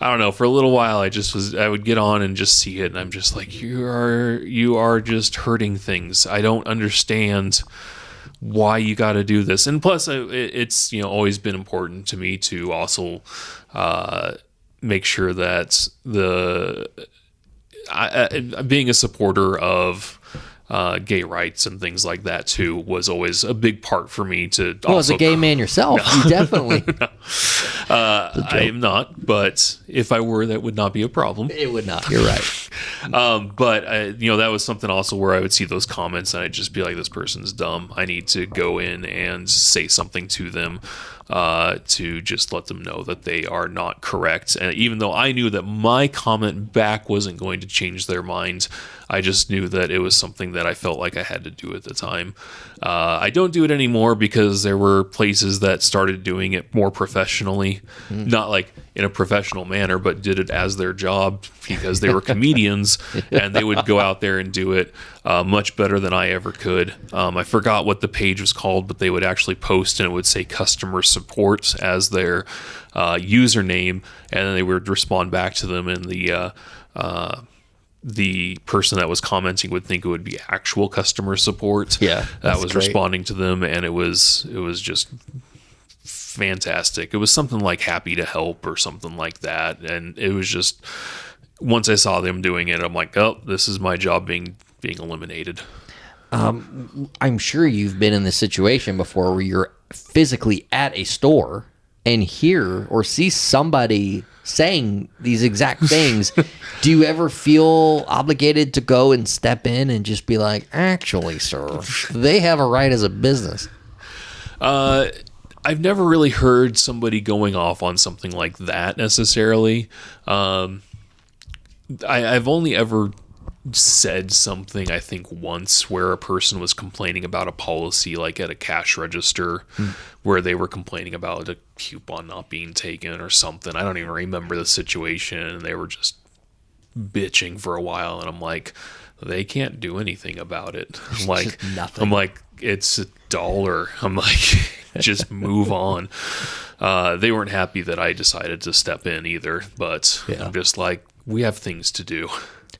I don't know, for a little while I would get on and just see it, and I'm just like, you are just hurting things. I don't understand why you got to do this. And plus it's always been important to me to also make sure that being a supporter of gay rights and things like that too was always a big part for me to. Well, as a gay man yourself, you definitely. No. I am not, but if I were, that would not be a problem. It would not. You're right. But that was something also where I would see those comments and I'd just be like, this person's dumb. I need to go in and say something to them to just let them know that they are not correct. And even though I knew that my comment back wasn't going to change their mind, I just knew that it was something that I felt like I had to do at the time. I don't do it anymore because there were places that started doing it more professionally. Not like in a professional manner, but did it as their job because they were comedians, and they would go out there and do it much better than I ever could. I forgot what the page was called, but they would actually post and it would say customer support as their username, and then they would respond back to them, and the person that was commenting would think it would be actual customer support. Yeah, that was great. responding to them, and it was just fantastic. It was something like Happy to Help or something like that, and it was just, once I saw them doing it, I'm like, oh, this is my job being eliminated. I'm sure you've been in this situation before where you're physically at a store and hear or see somebody saying these exact things. Do you ever feel obligated to go and step in and just be like, actually, sir, they have a right as a business? I've never really heard somebody going off on something like that necessarily. I've only ever said something, I think, once, where a person was complaining about a policy, like at a cash register, where they were complaining about a coupon not being taken or something. I don't even remember the situation, and they were just bitching for a while, and I'm like, they can't do anything about it. Nothing. I'm like, it's $1. I'm like, just move on. They weren't happy that I decided to step in either, but I'm just like, we have things to do.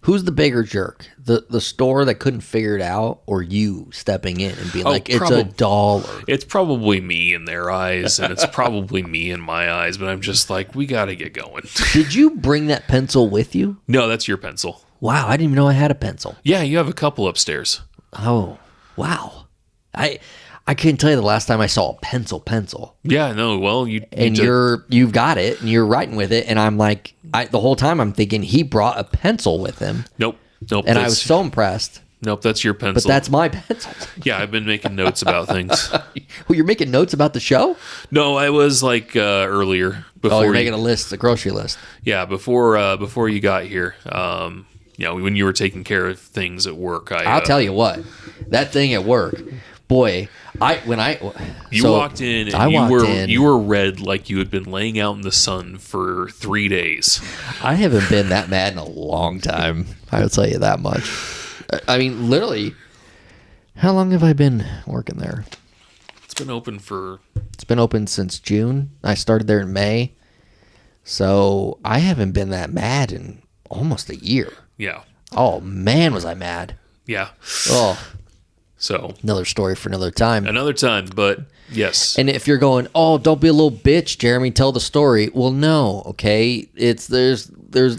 Who's the bigger jerk? The store that couldn't figure it out, or you stepping in and being like, it's $1? It's probably me in their eyes, and it's probably me in my eyes, but I'm just like, we got to get going. Did you bring that pencil with you? No, that's your pencil. Wow, I didn't even know I had a pencil. Yeah, you have a couple upstairs. Oh, wow. I couldn't tell you the last time I saw a pencil. Yeah, no, well, you've got it, and you're writing with it, and I'm like, the whole time I'm thinking he brought a pencil with him. Nope. And I was so impressed. Nope, that's your pencil. But that's my pencil. Yeah, I've been making notes about things. Well, you're making notes about the show? No, I was like earlier. Before you're making a list, a grocery list. Yeah, before you got here. When you were taking care of things at work. I'll tell you what, that thing at work, boy, you walked in and you were red like you had been laying out in the sun for 3 days. I haven't been that mad in a long time. I will tell you that much. I mean, literally, how long have I been working there? It's been open since June. I started there in May. So I haven't been that mad in almost a year. Yeah. Oh, man, was I mad. Yeah. Oh. So. Another story for another time. But yes. And if you're going, oh, don't be a little bitch, Jeremy, tell the story. Well, no, okay? There's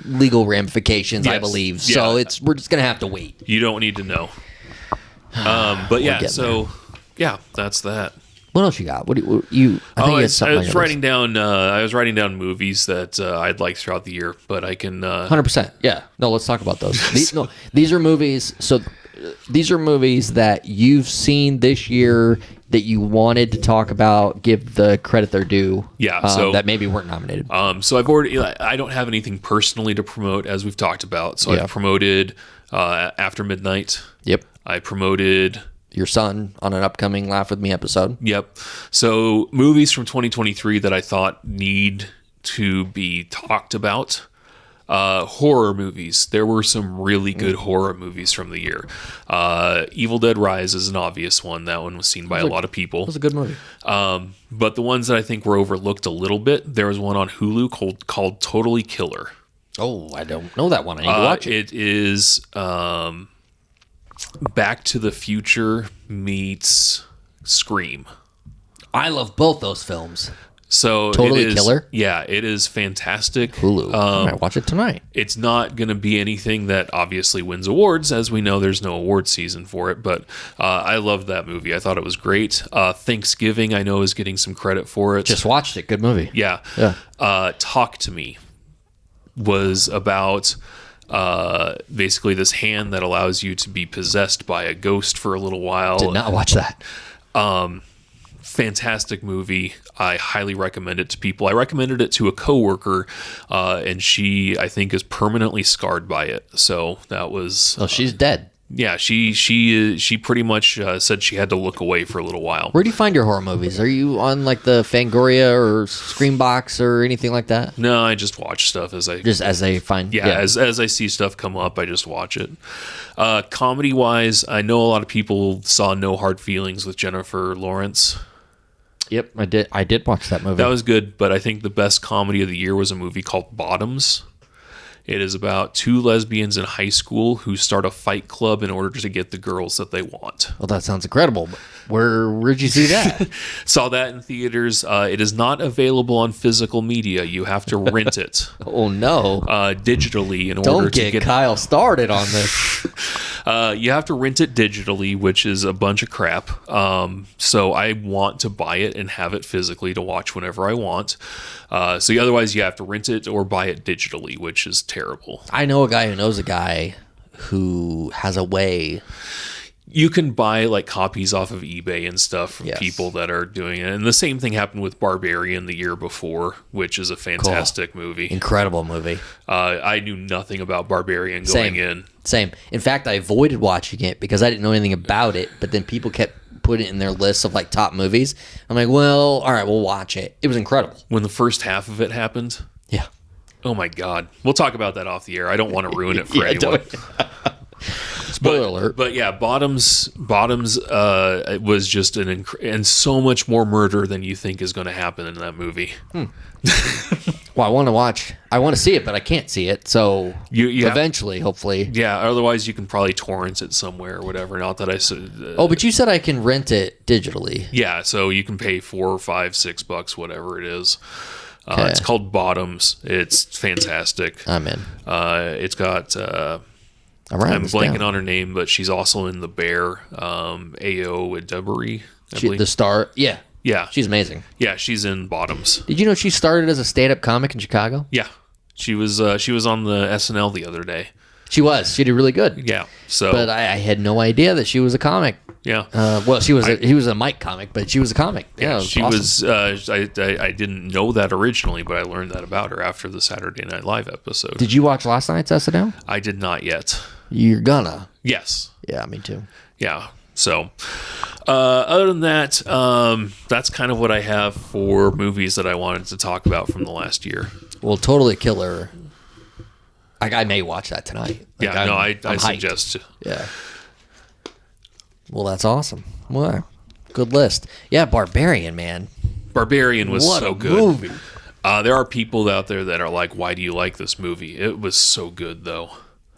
legal ramifications, yes. I believe. Yeah. So we're just going to have to wait. You don't need to know. But yeah, so, there. Yeah, that's that. What else you got? What do you? I was writing down. I was writing down movies that I'd like throughout the year, but I can. 100%. Yeah. No, let's talk about those. These are movies. So these are movies that you've seen this year that you wanted to talk about. Give the credit their due. Yeah. So that maybe weren't nominated. So I don't have anything personally to promote, as we've talked about. So I promoted After Midnight. Yep. I promoted your son on an upcoming Laugh With Me episode. Yep. So movies from 2023 that I thought need to be talked about. Horror movies. There were some really good horror movies from the year. Evil Dead Rise is an obvious one. That one was seen by a lot of people. It was a good movie. But the ones that I think were overlooked a little bit, there was one on Hulu called Totally Killer. Oh, I don't know that one. I need to watch it. It is Back to the Future meets Scream. I love both those films. So Totally Killer? Yeah, it is fantastic. Hulu. I might watch it tonight. It's not going to be anything that obviously wins awards. As we know, there's no award season for it. But I loved that movie. I thought it was great. Thanksgiving, I know, is getting some credit for it. Just watched it. Good movie. Yeah. Talk to Me was about basically this hand that allows you to be possessed by a ghost for a little while. Did not watch that. Fantastic movie. I highly recommend it to people. I recommended it to a coworker, and she, I think, is permanently scarred by it. So that was... she's dead. Yeah, she pretty much said she had to look away for a little while. Where do you find your horror movies? Are you on like the Fangoria or Screambox or anything like that? No, I just watch stuff as they find. Yeah, as I see stuff come up, I just watch it. Comedy wise, I know a lot of people saw No Hard Feelings with Jennifer Lawrence. Yep, I did watch that movie. That was good, but I think the best comedy of the year was a movie called Bottoms. It is about two lesbians in high school who start a fight club in order to get the girls that they want. Well, that sounds incredible. Where'd you see that? Saw that in theaters. It is not available on physical media. You have to rent it. Oh no! Digitally in order Don't to get Kyle started on this. You have to rent it digitally, which is a bunch of crap. So I want to buy it and have it physically to watch whenever I want. So otherwise, you have to rent it or buy it digitally, which is terrible. I know a guy who knows a guy who has a way. You can buy like copies off of eBay and stuff from Yes. people that are doing it. And the same thing happened with Barbarian the year before, which is a fantastic movie. Incredible movie. I knew nothing about Barbarian going in. Same. In fact, I avoided watching it because I didn't know anything about it. But then people kept putting it in their lists of like top movies. I'm like, well, all right, we'll watch it. It was incredible. When the first half of it happened, Yeah. oh my God. We'll talk about that off the air. I don't want to ruin it for anyone. Spoiler alert. But yeah, Bottoms it was just and so much more murder than you think is going to happen in that movie. Well, I want to watch. I want to see it, but I can't see it. So You eventually, hopefully. Yeah, otherwise you can probably torrent it somewhere or whatever. Not that I said. Oh, but you said I can rent it digitally. Yeah, so you can pay $4 or $5, $6, whatever it is. Okay. It's called Bottoms. It's fantastic. I'm in. It's got. I'm blanking on her name, but she's also in The Bear. A.O. Debris, I believe. The star. Yeah. Yeah, She's amazing. yeah, she's in Bottoms. Did you know she started as a stand-up comic in Chicago? Yeah, she was on the SNL the other day. She was. She did really good. Yeah, so But I had no idea that she was a comic. yeah. Well, he was a mic comic, but she was a comic. Yeah, it was she awesome. was. I didn't know that originally, but I learned that about her after the Saturday Night Live episode. Did you watch last night's SNL? I did not yet. You're gonna. Yes. Yeah, me too. Yeah. So, other than that, that's kind of what I have for movies that I wanted to talk about from the last year. Well, Totally Killer. I may watch that tonight. Like, Yeah, I'm hyped. suggest. Yeah. Well, that's awesome. Well, good list. Yeah, Barbarian, man. Barbarian was What so a good. movie. There are people out there that are like, "Why do you like this movie?" It was so good, though.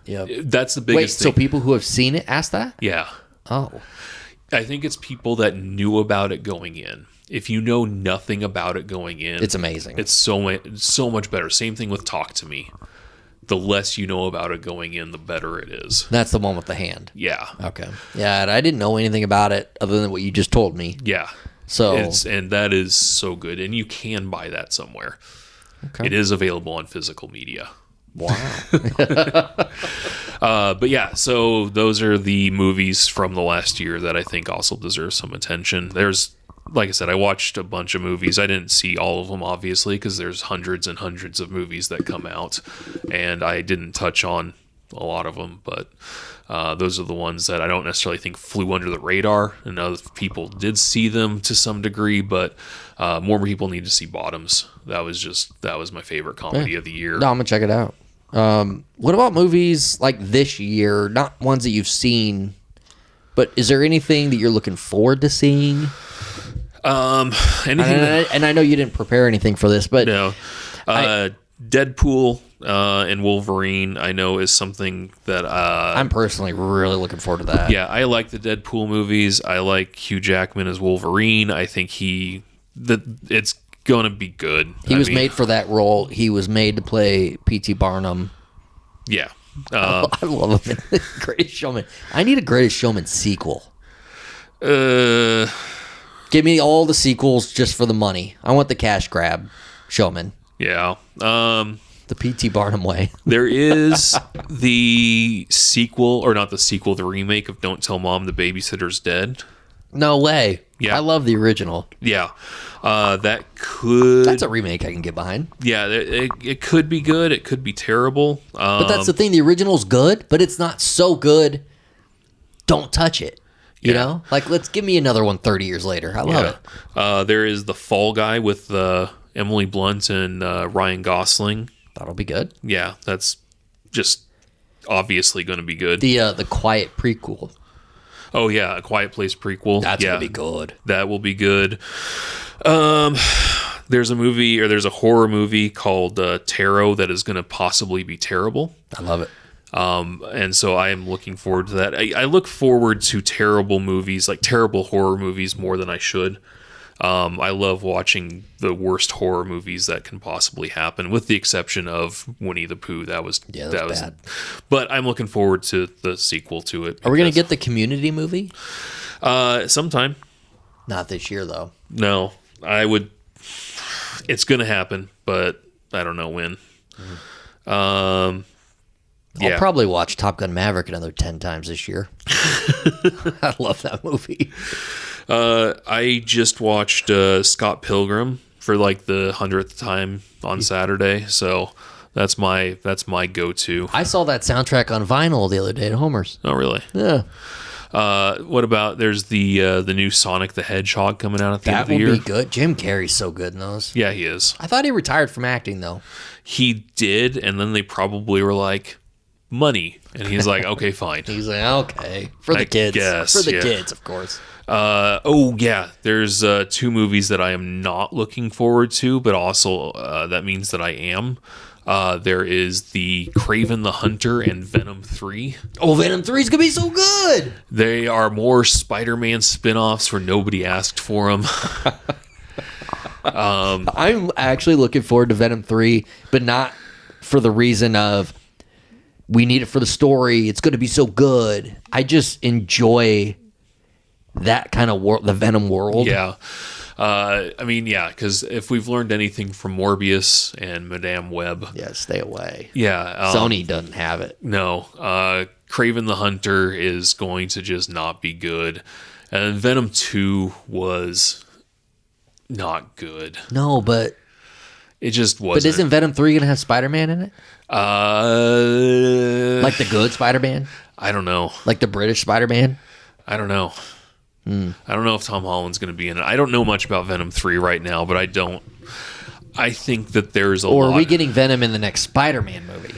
Yeah. That's the Wait, biggest so thing. people who have seen it ask that? Yeah. Oh. I think it's people that knew about it going in. If you know nothing about it going in, It's amazing. It's so much better. Same thing with Talk to Me. The less you know about it going in, the better it is. That's the one with the hand. Yeah. Okay. Yeah, and I didn't know anything about it other than what you just told me. Yeah. So And that is so good. And you can buy that somewhere. Okay. It is available on physical media. Wow. But yeah, so those are the movies from the last year that I think also deserve some attention. There's, like I said, I watched a bunch of movies. I didn't see all of them, obviously, because there's hundreds and hundreds of movies that come out, and I didn't touch on a lot of them, but those are the ones that I don't necessarily think flew under the radar, and other people did see them to some degree, but more people need to see Bottoms. That was my favorite comedy of the year. No, I'm going to check it out. What about movies like this year? Not ones that you've seen, but is there anything that you're looking forward to seeing? Anything And I know you didn't prepare anything for this, but No. Deadpool and Wolverine, I know, is something that... I'm personally really looking forward to that. yeah, I like the Deadpool movies. I like Hugh Jackman as Wolverine. I think it's going to be good. He was made for that role. He was made to play P.T. Barnum. Yeah. I love him. Greatest Showman. I need a Greatest Showman sequel. Give me all the sequels just for the money. I want the cash grab Showman. Yeah. The P.T. Barnum way. There is the sequel, or not the sequel, the remake of Don't Tell Mom the Babysitter's Dead. No way. Yeah. I love the original. Yeah. That could... That's a remake I can get behind. Yeah, it could be good. It could be terrible. But that's the thing. The original's good, but it's not so good don't touch it. You know? Like, let's give me another one 30 years later. I love it. There is The Fall Guy with Emily Blunt and Ryan Gosling. That'll be good. Yeah, that's just obviously going to be good. The Quiet prequel. Oh, yeah, A Quiet Place prequel. That's going to be good. That will be good. There's a horror movie called Tarot that is going to possibly be terrible. I love it. And so I am looking forward to that. I look forward to terrible movies, like terrible horror movies, more than I should. I love watching the worst horror movies that can possibly happen, with the exception of Winnie the Pooh. That was bad. But I'm looking forward to the sequel to it. Are we going to get the Community movie? Sometime. Not this year, though. No, I would. It's going to happen, but I don't know when. I'll probably watch Top Gun Maverick another 10 times this year. I love that movie. I just watched Scott Pilgrim for like the 100th time on Saturday, so that's my go-to. I saw that soundtrack on vinyl the other day at Homer's. Oh, really? Yeah. What about there's the new Sonic the Hedgehog coming out at the end of the year? That will be good. Jim Carrey's so good in those. Yeah, he is. I thought he retired from acting, though. He did, and then they probably were like, money. And he's like, okay, fine. He's like, okay. For the kids. For the kids, of course. There's 2 movies that I am not looking forward to, but also that means that I am. There is the Kraven the Hunter and Venom 3. Oh, Venom 3 is going to be so good. They are more Spider-Man spin-offs where nobody asked for them. I'm actually looking forward to Venom 3, but not for the reason of we need it for the story. It's going to be so good. I just enjoy that kind of world, the Venom world. Yeah. Because if we've learned anything from Morbius and Madame Web. Yeah, stay away. Yeah. Sony doesn't have it. No. Kraven the Hunter is going to just not be good. And Venom 2 was not good. No, but it just wasn't. But isn't Venom 3 going to have Spider-Man in it? Like the good Spider-Man? I don't know. Like the British Spider-Man? I don't know. I don't know if Tom Holland's going to be in it. I don't know much about Venom 3 right now, but I think that there's a lot. Or are we getting Venom in the next Spider-Man movie?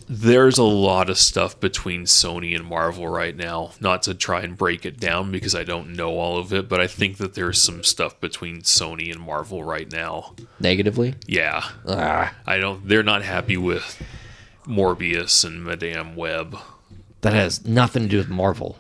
There's a lot of stuff between Sony and Marvel right now. Not to try and break it down because I don't know all of it, but I think that there's some stuff between Sony and Marvel right now. Negatively? Yeah. They're not happy with Morbius and Madame Web. That has nothing to do with Marvel.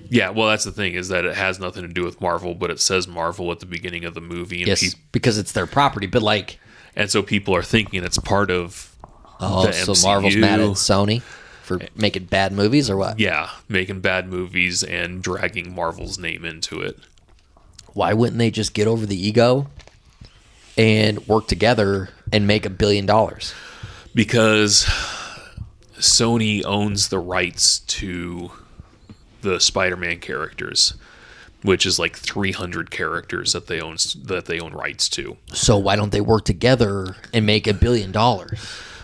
Yeah, well, that's the thing, is that it has nothing to do with Marvel, but it says Marvel at the beginning of the movie. And yes, because it's their property, but like... And so people are thinking it's part of the MCU. So Marvel's mad at Sony for making bad movies, or what? Yeah, making bad movies and dragging Marvel's name into it. Why wouldn't they just get over the ego and work together and make $1 billion? Because Sony owns the rights to the Spider-Man characters, which is like 300 characters that they own rights to. So why don't they work together and make $1 billion?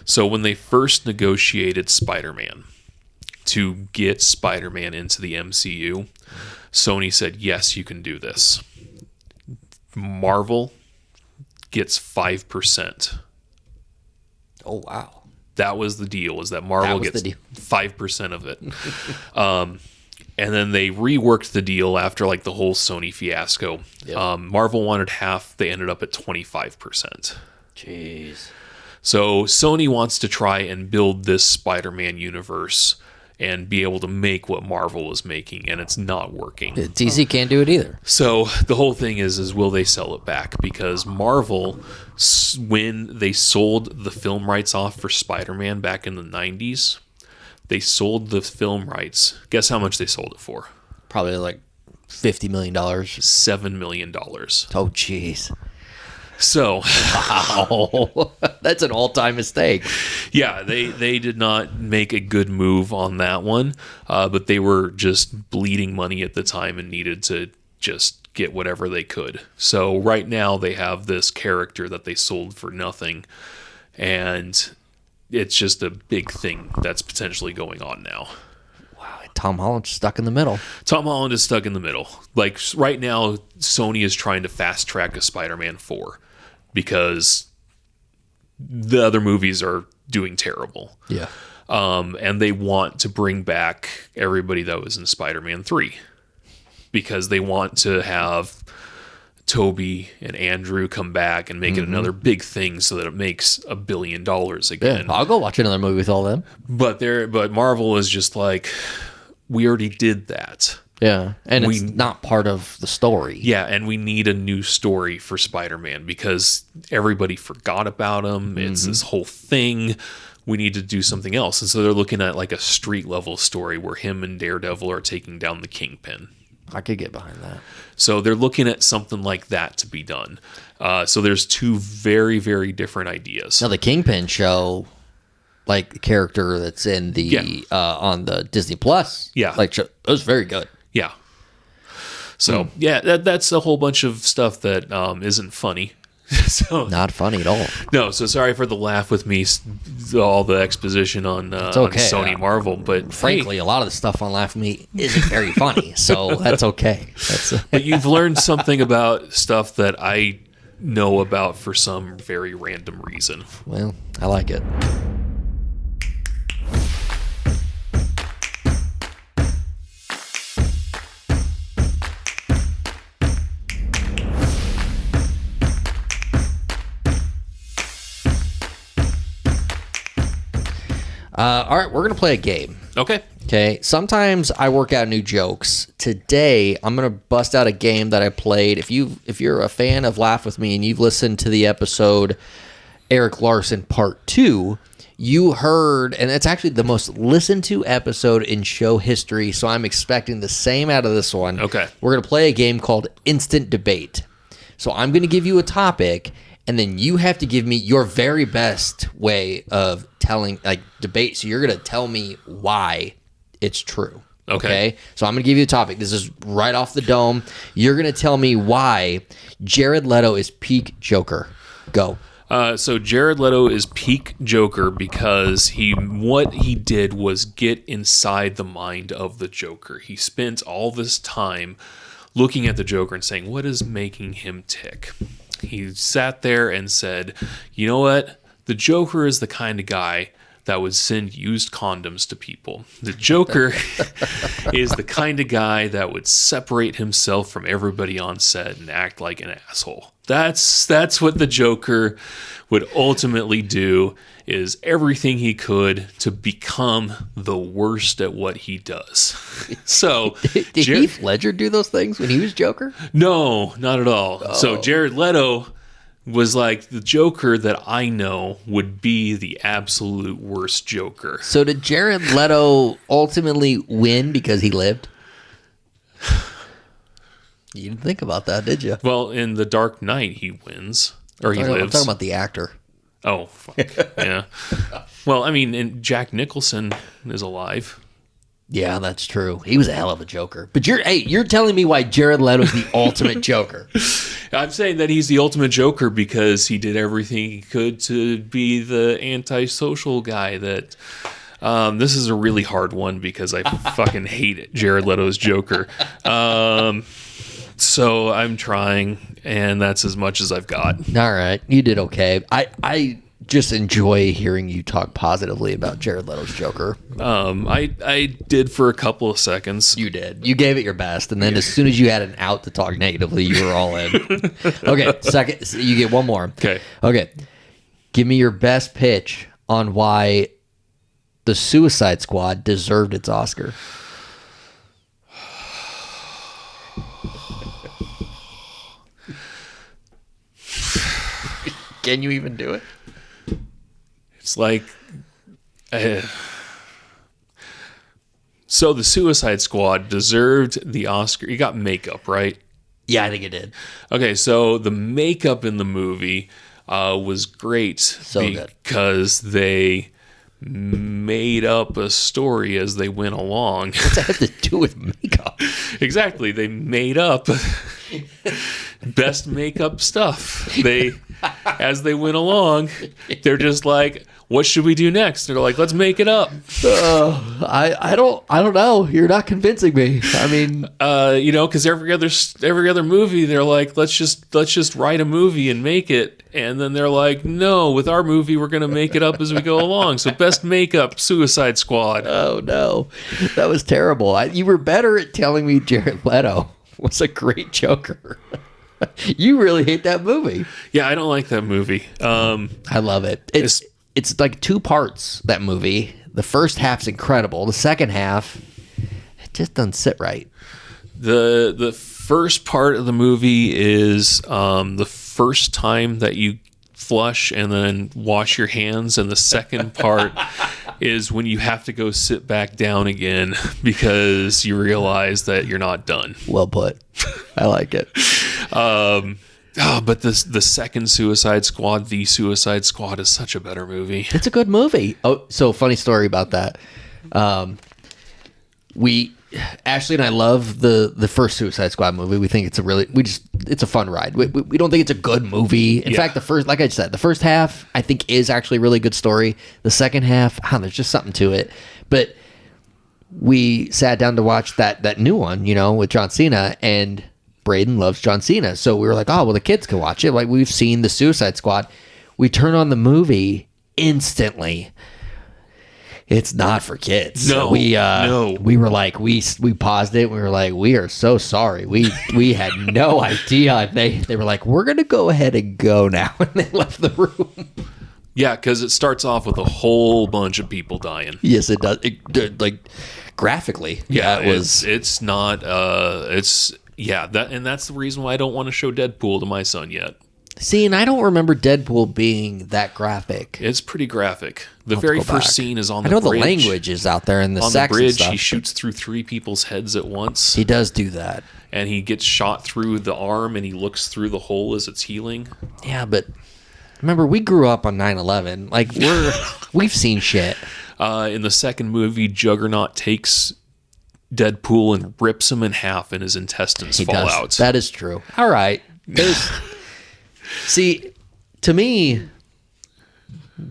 So when they first negotiated Spider-Man to get Spider-Man into the MCU, Sony said, yes, you can do this. Marvel gets 5%. Oh, wow. That was the deal, is that Marvel gets 5% of it. And then they reworked the deal after like the whole Sony fiasco. Yep. Marvel wanted half. They ended up at 25%. Jeez. So Sony wants to try and build this Spider-Man universe and be able to make what Marvel is making, and it's not working. DC can't do it either. So the whole thing is will they sell it back? Because Marvel, when they sold the film rights off for Spider-Man back in the 90s, they sold the film rights. Guess how much they sold it for? Probably like $50 million. $7 million. Oh, jeez. So, wow, that's an all-time mistake. Yeah, they did not make a good move on that one, but they were just bleeding money at the time and needed to just get whatever they could. So right now they have this character that they sold for nothing, and it's just a big thing that's potentially going on now. Wow, Tom Holland's stuck in the middle. Tom Holland is stuck in the middle. Like right now, Sony is trying to fast track a Spider-Man 4 because the other movies are doing terrible. Yeah. And they want to bring back everybody that was in Spider-Man 3 because they want to have Toby and Andrew come back and make it another big thing so that it makes $1 billion again. Yeah, I'll go watch another movie with all them. But Marvel is just like, we already did that. Yeah, and it's not part of the story. Yeah, and we need a new story for Spider-Man because everybody forgot about him. It's this whole thing. We need to do something else. And so they're looking at like a street level story where him and Daredevil are taking down the Kingpin. I could get behind that. So they're looking at something like that to be done. So there's two very, very different ideas. Now the Kingpin show, like the character that's in the on the Disney Plus, like show, it was very good. Yeah. So that's a whole bunch of stuff that isn't funny. So not funny at all. No, so sorry for the laugh with me, all the exposition on, on Sony Marvel, but frankly, a lot of the stuff on Laugh With Me isn't very funny, so that's okay. But you've learned something about stuff that I know about for some very random reason. Well, I like it. All right, we're going to play a game. Okay. Sometimes I work out new jokes. Today, I'm going to bust out a game that I played. If you're a fan of Laugh With Me and you've listened to the episode Eric Larson Part 2, you heard, and it's actually the most listened to episode in show history, so I'm expecting the same out of this one. Okay. We're going to play a game called Instant Debate. So I'm going to give you a topic, and then you have to give me your very best way of telling, like, debate. So you're going to tell me why it's true. Okay? So I'm going to give you a topic. This is right off the dome. You're going to tell me why Jared Leto is peak Joker. Go. So Jared Leto is peak Joker because what he did was get inside the mind of the Joker. He spent all this time looking at the Joker and saying, what is making him tick? He sat there and said, you know what? The Joker is the kind of guy that would send used condoms to people. The Joker is the kind of guy that would separate himself from everybody on set and act like an asshole. That's what the Joker would ultimately do, is everything he could to become the worst at what he does. So did Heath Ledger do those things when he was Joker? No, not at all. Oh. So Jared Leto was like, the Joker that I know would be the absolute worst Joker. So did Jared Leto ultimately win because he lived? You didn't think about that, did you? Well, in The Dark Knight, he wins. Or he lives. I'm talking about the actor. Oh, fuck. Yeah. Well, I mean, and Jack Nicholson is alive. Yeah, that's true. He was a hell of a Joker. But you're telling me why Jared Leto's the ultimate Joker. I'm saying that he's the ultimate Joker because he did everything he could to be the antisocial guy that... this is a really hard one because I fucking hate Jared Leto's Joker. So I'm trying, and that's as much as I've got. All right. You did okay. I just enjoy hearing you talk positively about Jared Leto's Joker. I did for a couple of seconds. You did. You gave it your best, and then as soon as you had an out to talk negatively, you were all in. Okay, second. You get one more. Okay. Give me your best pitch on why The Suicide Squad deserved its Oscar. Can you even do it? It's like... So The Suicide Squad deserved the Oscar. You got makeup, right? Yeah, I think it did. Okay, so the makeup in the movie was great because they made up a story as they went along. What's that have to do with makeup? Exactly. They made up best makeup stuff. As they went along, they're just like, what should we do next? They're like, let's make it up. I don't know. You're not convincing me. I mean, because every other movie, they're like, let's just write a movie and make it. And then they're like, no, with our movie, we're going to make it up as we go along. So best makeup, Suicide Squad. Oh, no. That was terrible. You were better at telling me Jared Leto was a great Joker. You really hate that movie. Yeah, I don't like that movie. I love it. It's like two parts, that movie. The first half's incredible. The second half, it just doesn't sit right. The first part of the movie is the first time that you flush and then wash your hands, and the second part is when you have to go sit back down again because you realize that you're not done. Well put. I like it. But the second Suicide Squad, The Suicide Squad, is such a better movie. It's a good movie. Oh, so funny story about that. Ashley and I love the first Suicide Squad movie. We think it's a fun ride. We don't think it's a good movie. In fact, like I said, the first half I think is actually a really good story. The second half, there's just something to it. But we sat down to watch that new one, with John Cena, and Braden loves John Cena. So we were like, oh, well, the kids can watch it. Like, we've seen the Suicide Squad. We turn on the movie instantly. It's not for kids. No, no. We were like, we paused it. We were like, we are so sorry. We had no idea. They were like, we're going to go ahead and go now. And they left the room. Yeah, because it starts off with a whole bunch of people dying. Yes, it does. Like, graphically. Yeah, it was. It's not. That's the reason why I don't want to show Deadpool to my son yet. See, and I don't remember Deadpool being that graphic. It's pretty graphic. The very first scene is on the bridge. I know the language is out there in the sex on the bridge. And stuff. He shoots through 3 people's heads at once. He does do that. And he gets shot through the arm, and he looks through the hole as it's healing. Yeah, but remember, we grew up on 9/11. Like, we've seen shit. In the second movie, Juggernaut takes Deadpool and rips him in half, and his intestines fall out. That is true. All right. See, to me,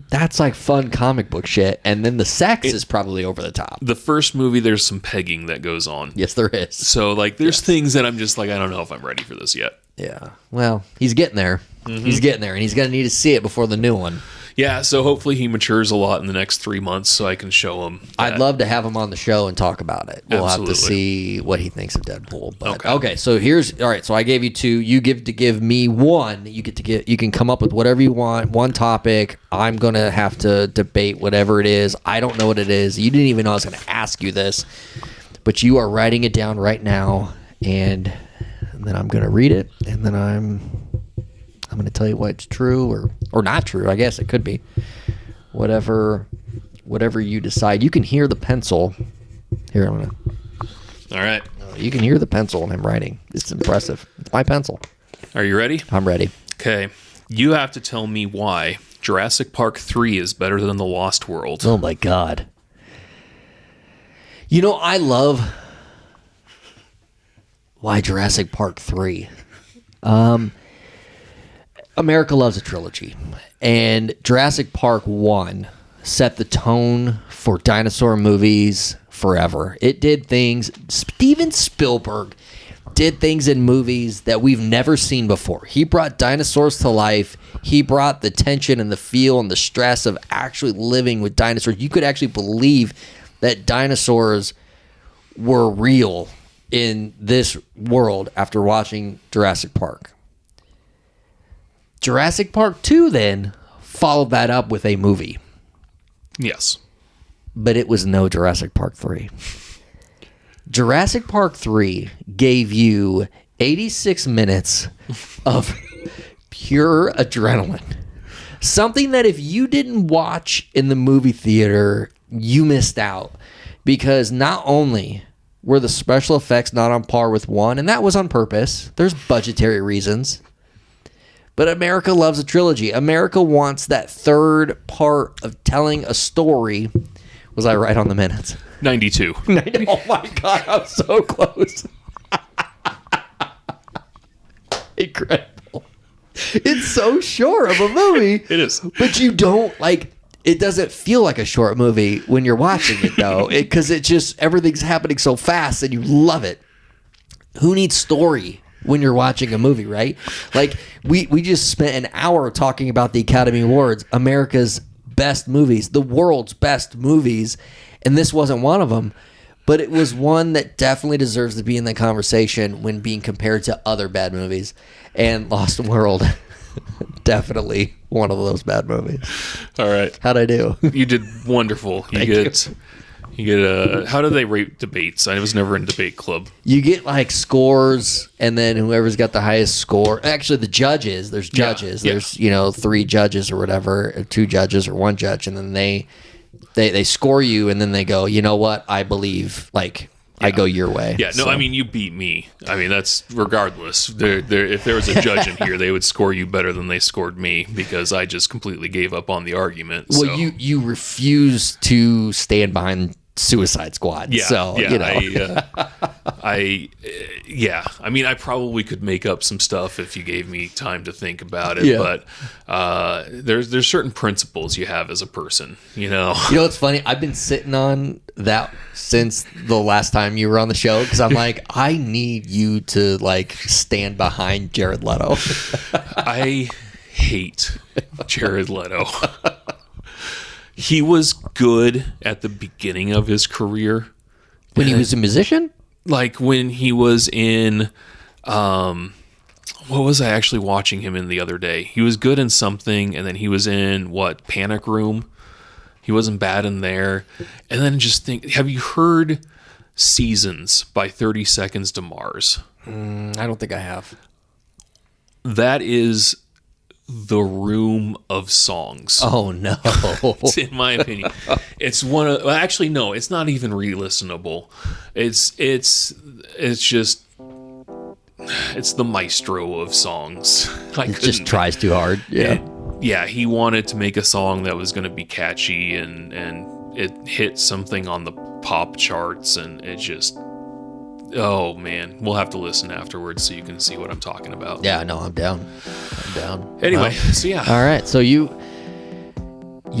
that's like fun comic book shit, and then the sex is probably over the top. The first movie, there's some pegging that goes on. Yes, there is. So, there's things that I'm just like, I don't know if I'm ready for this yet. Yeah. Well, he's getting there. Mm-hmm. He's getting there, and he's going to need to see it before the new one. Yeah, so hopefully he matures a lot in the next 3 months so I can show him. I'd love to have him on the show and talk about it. We'll have to see what he thinks of Deadpool. But, okay, so all right, so I gave you 2. You give me 1. You can come up with whatever you want, one topic. I'm going to have to debate whatever it is. I don't know what it is. You didn't even know I was going to ask you this. But you are writing it down right now, and then I'm going to read it, and then I'm going to tell you what's true or not true. I guess it could be whatever you decide. You can hear the pencil. Here, I'm gonna. All right. You can hear the pencil when I'm writing. It's impressive. It's my pencil. Are you ready? I'm ready. Okay. You have to tell me why Jurassic Park 3 is better than The Lost World. Oh my God. I love why Jurassic Park 3. America loves a trilogy, and Jurassic Park 1 set the tone for dinosaur movies forever. It did things, Steven Spielberg did things in movies that we've never seen before. He brought dinosaurs to life. He brought the tension and the feel and the stress of actually living with dinosaurs. You could actually believe that dinosaurs were real in this world after watching Jurassic Park. Jurassic Park 2 then followed that up with a movie. Yes. But it was no Jurassic Park 3. Jurassic Park 3 gave you 86 minutes of pure adrenaline. Something that if you didn't watch in the movie theater, you missed out. Because not only were the special effects not on par with 1, and that was on purpose. There's budgetary reasons. But America loves a trilogy. America wants that third part of telling a story. Was I right on the minutes? 92. Oh my God, I'm so close. Incredible. It's so short of a movie. It is. But you don't like, it doesn't feel like a short movie when you're watching it though. Because it just, everything's happening so fast and you love it. Who needs story when you're watching a movie, right? Like we just spent an hour talking about the Academy Awards, America's best movies, the world's best movies. And this wasn't one of them. But it was one that definitely deserves to be in the conversation when being compared to other bad movies. And Lost World, definitely one of those bad movies. All right. How'd I do? You did wonderful. You get how do they rate debates? I was never in debate club. You get like scores, and then whoever's got the highest score. Actually, the judges. There's judges. Yeah. There's 3 judges or whatever, or 2 judges or 1 judge, and then they score you, and then they go, you know what? I believe I go your way. Yeah, no, so. I mean, you beat me. I mean, that's regardless. If there was a judge in here, they would score you better than they scored me because I just completely gave up on the argument. Well, so. you refuse to stand behind Suicide Squad. Yeah, so, yeah, I mean, I probably could make up some stuff if you gave me time to think about it. Yeah. But there's certain principles you have as a person. You know what's funny? I've been sitting on that since the last time you were on the show because I'm like, I need you to stand behind Jared Leto. I hate Jared Leto. He was good at the beginning of his career. When he was a musician? Like when he was in, what was I actually watching him in the other day? He was good in something, and then he was in, Panic Room? He wasn't bad in there. And then just have you heard Seasons by 30 Seconds to Mars? I don't think I have. That is the Room of songs. Oh no. In my opinion. It's one of actually no, it's not even re-listenable. It's just it's the maestro of songs. It just tries too hard. Yeah. He wanted to make a song that was going to be catchy and it hit something on the pop charts and it just oh man, we'll have to listen afterwards so you can see what I'm talking about. Yeah, no, I'm down. Anyway, so yeah. All right, so you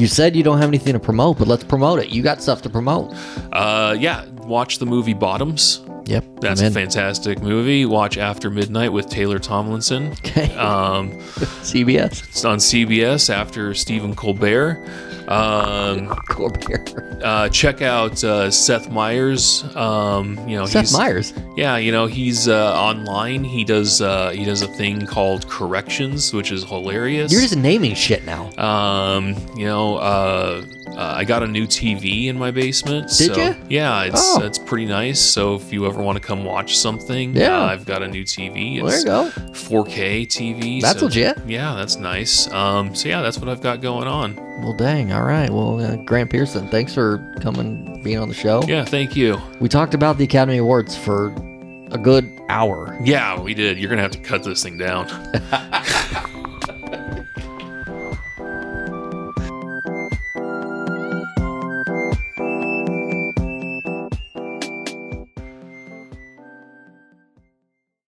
said you don't have anything to promote, but let's promote it. You got stuff to promote. Yeah, watch the movie Bottoms. Yep. That's a fantastic movie. Watch After Midnight with Taylor Tomlinson. Okay. CBS. It's on CBS after Stephen Colbert. Check out Seth Meyers. Seth Meyers. Yeah, he's online. He does a thing called Corrections, which is hilarious. You're just naming shit now. I got a new TV in my basement. Did you? Yeah, it's pretty nice. So if you ever want to come watch something, I've got a new TV. It's there you go. 4K TV. That's legit. Yeah, that's nice. So yeah, that's what I've got going on. Well, dang. All right. Well, Grant Pearson, thanks for being on the show. Yeah, thank you. We talked about the Academy Awards for a good hour. Yeah, we did. You're going to have to cut this thing down.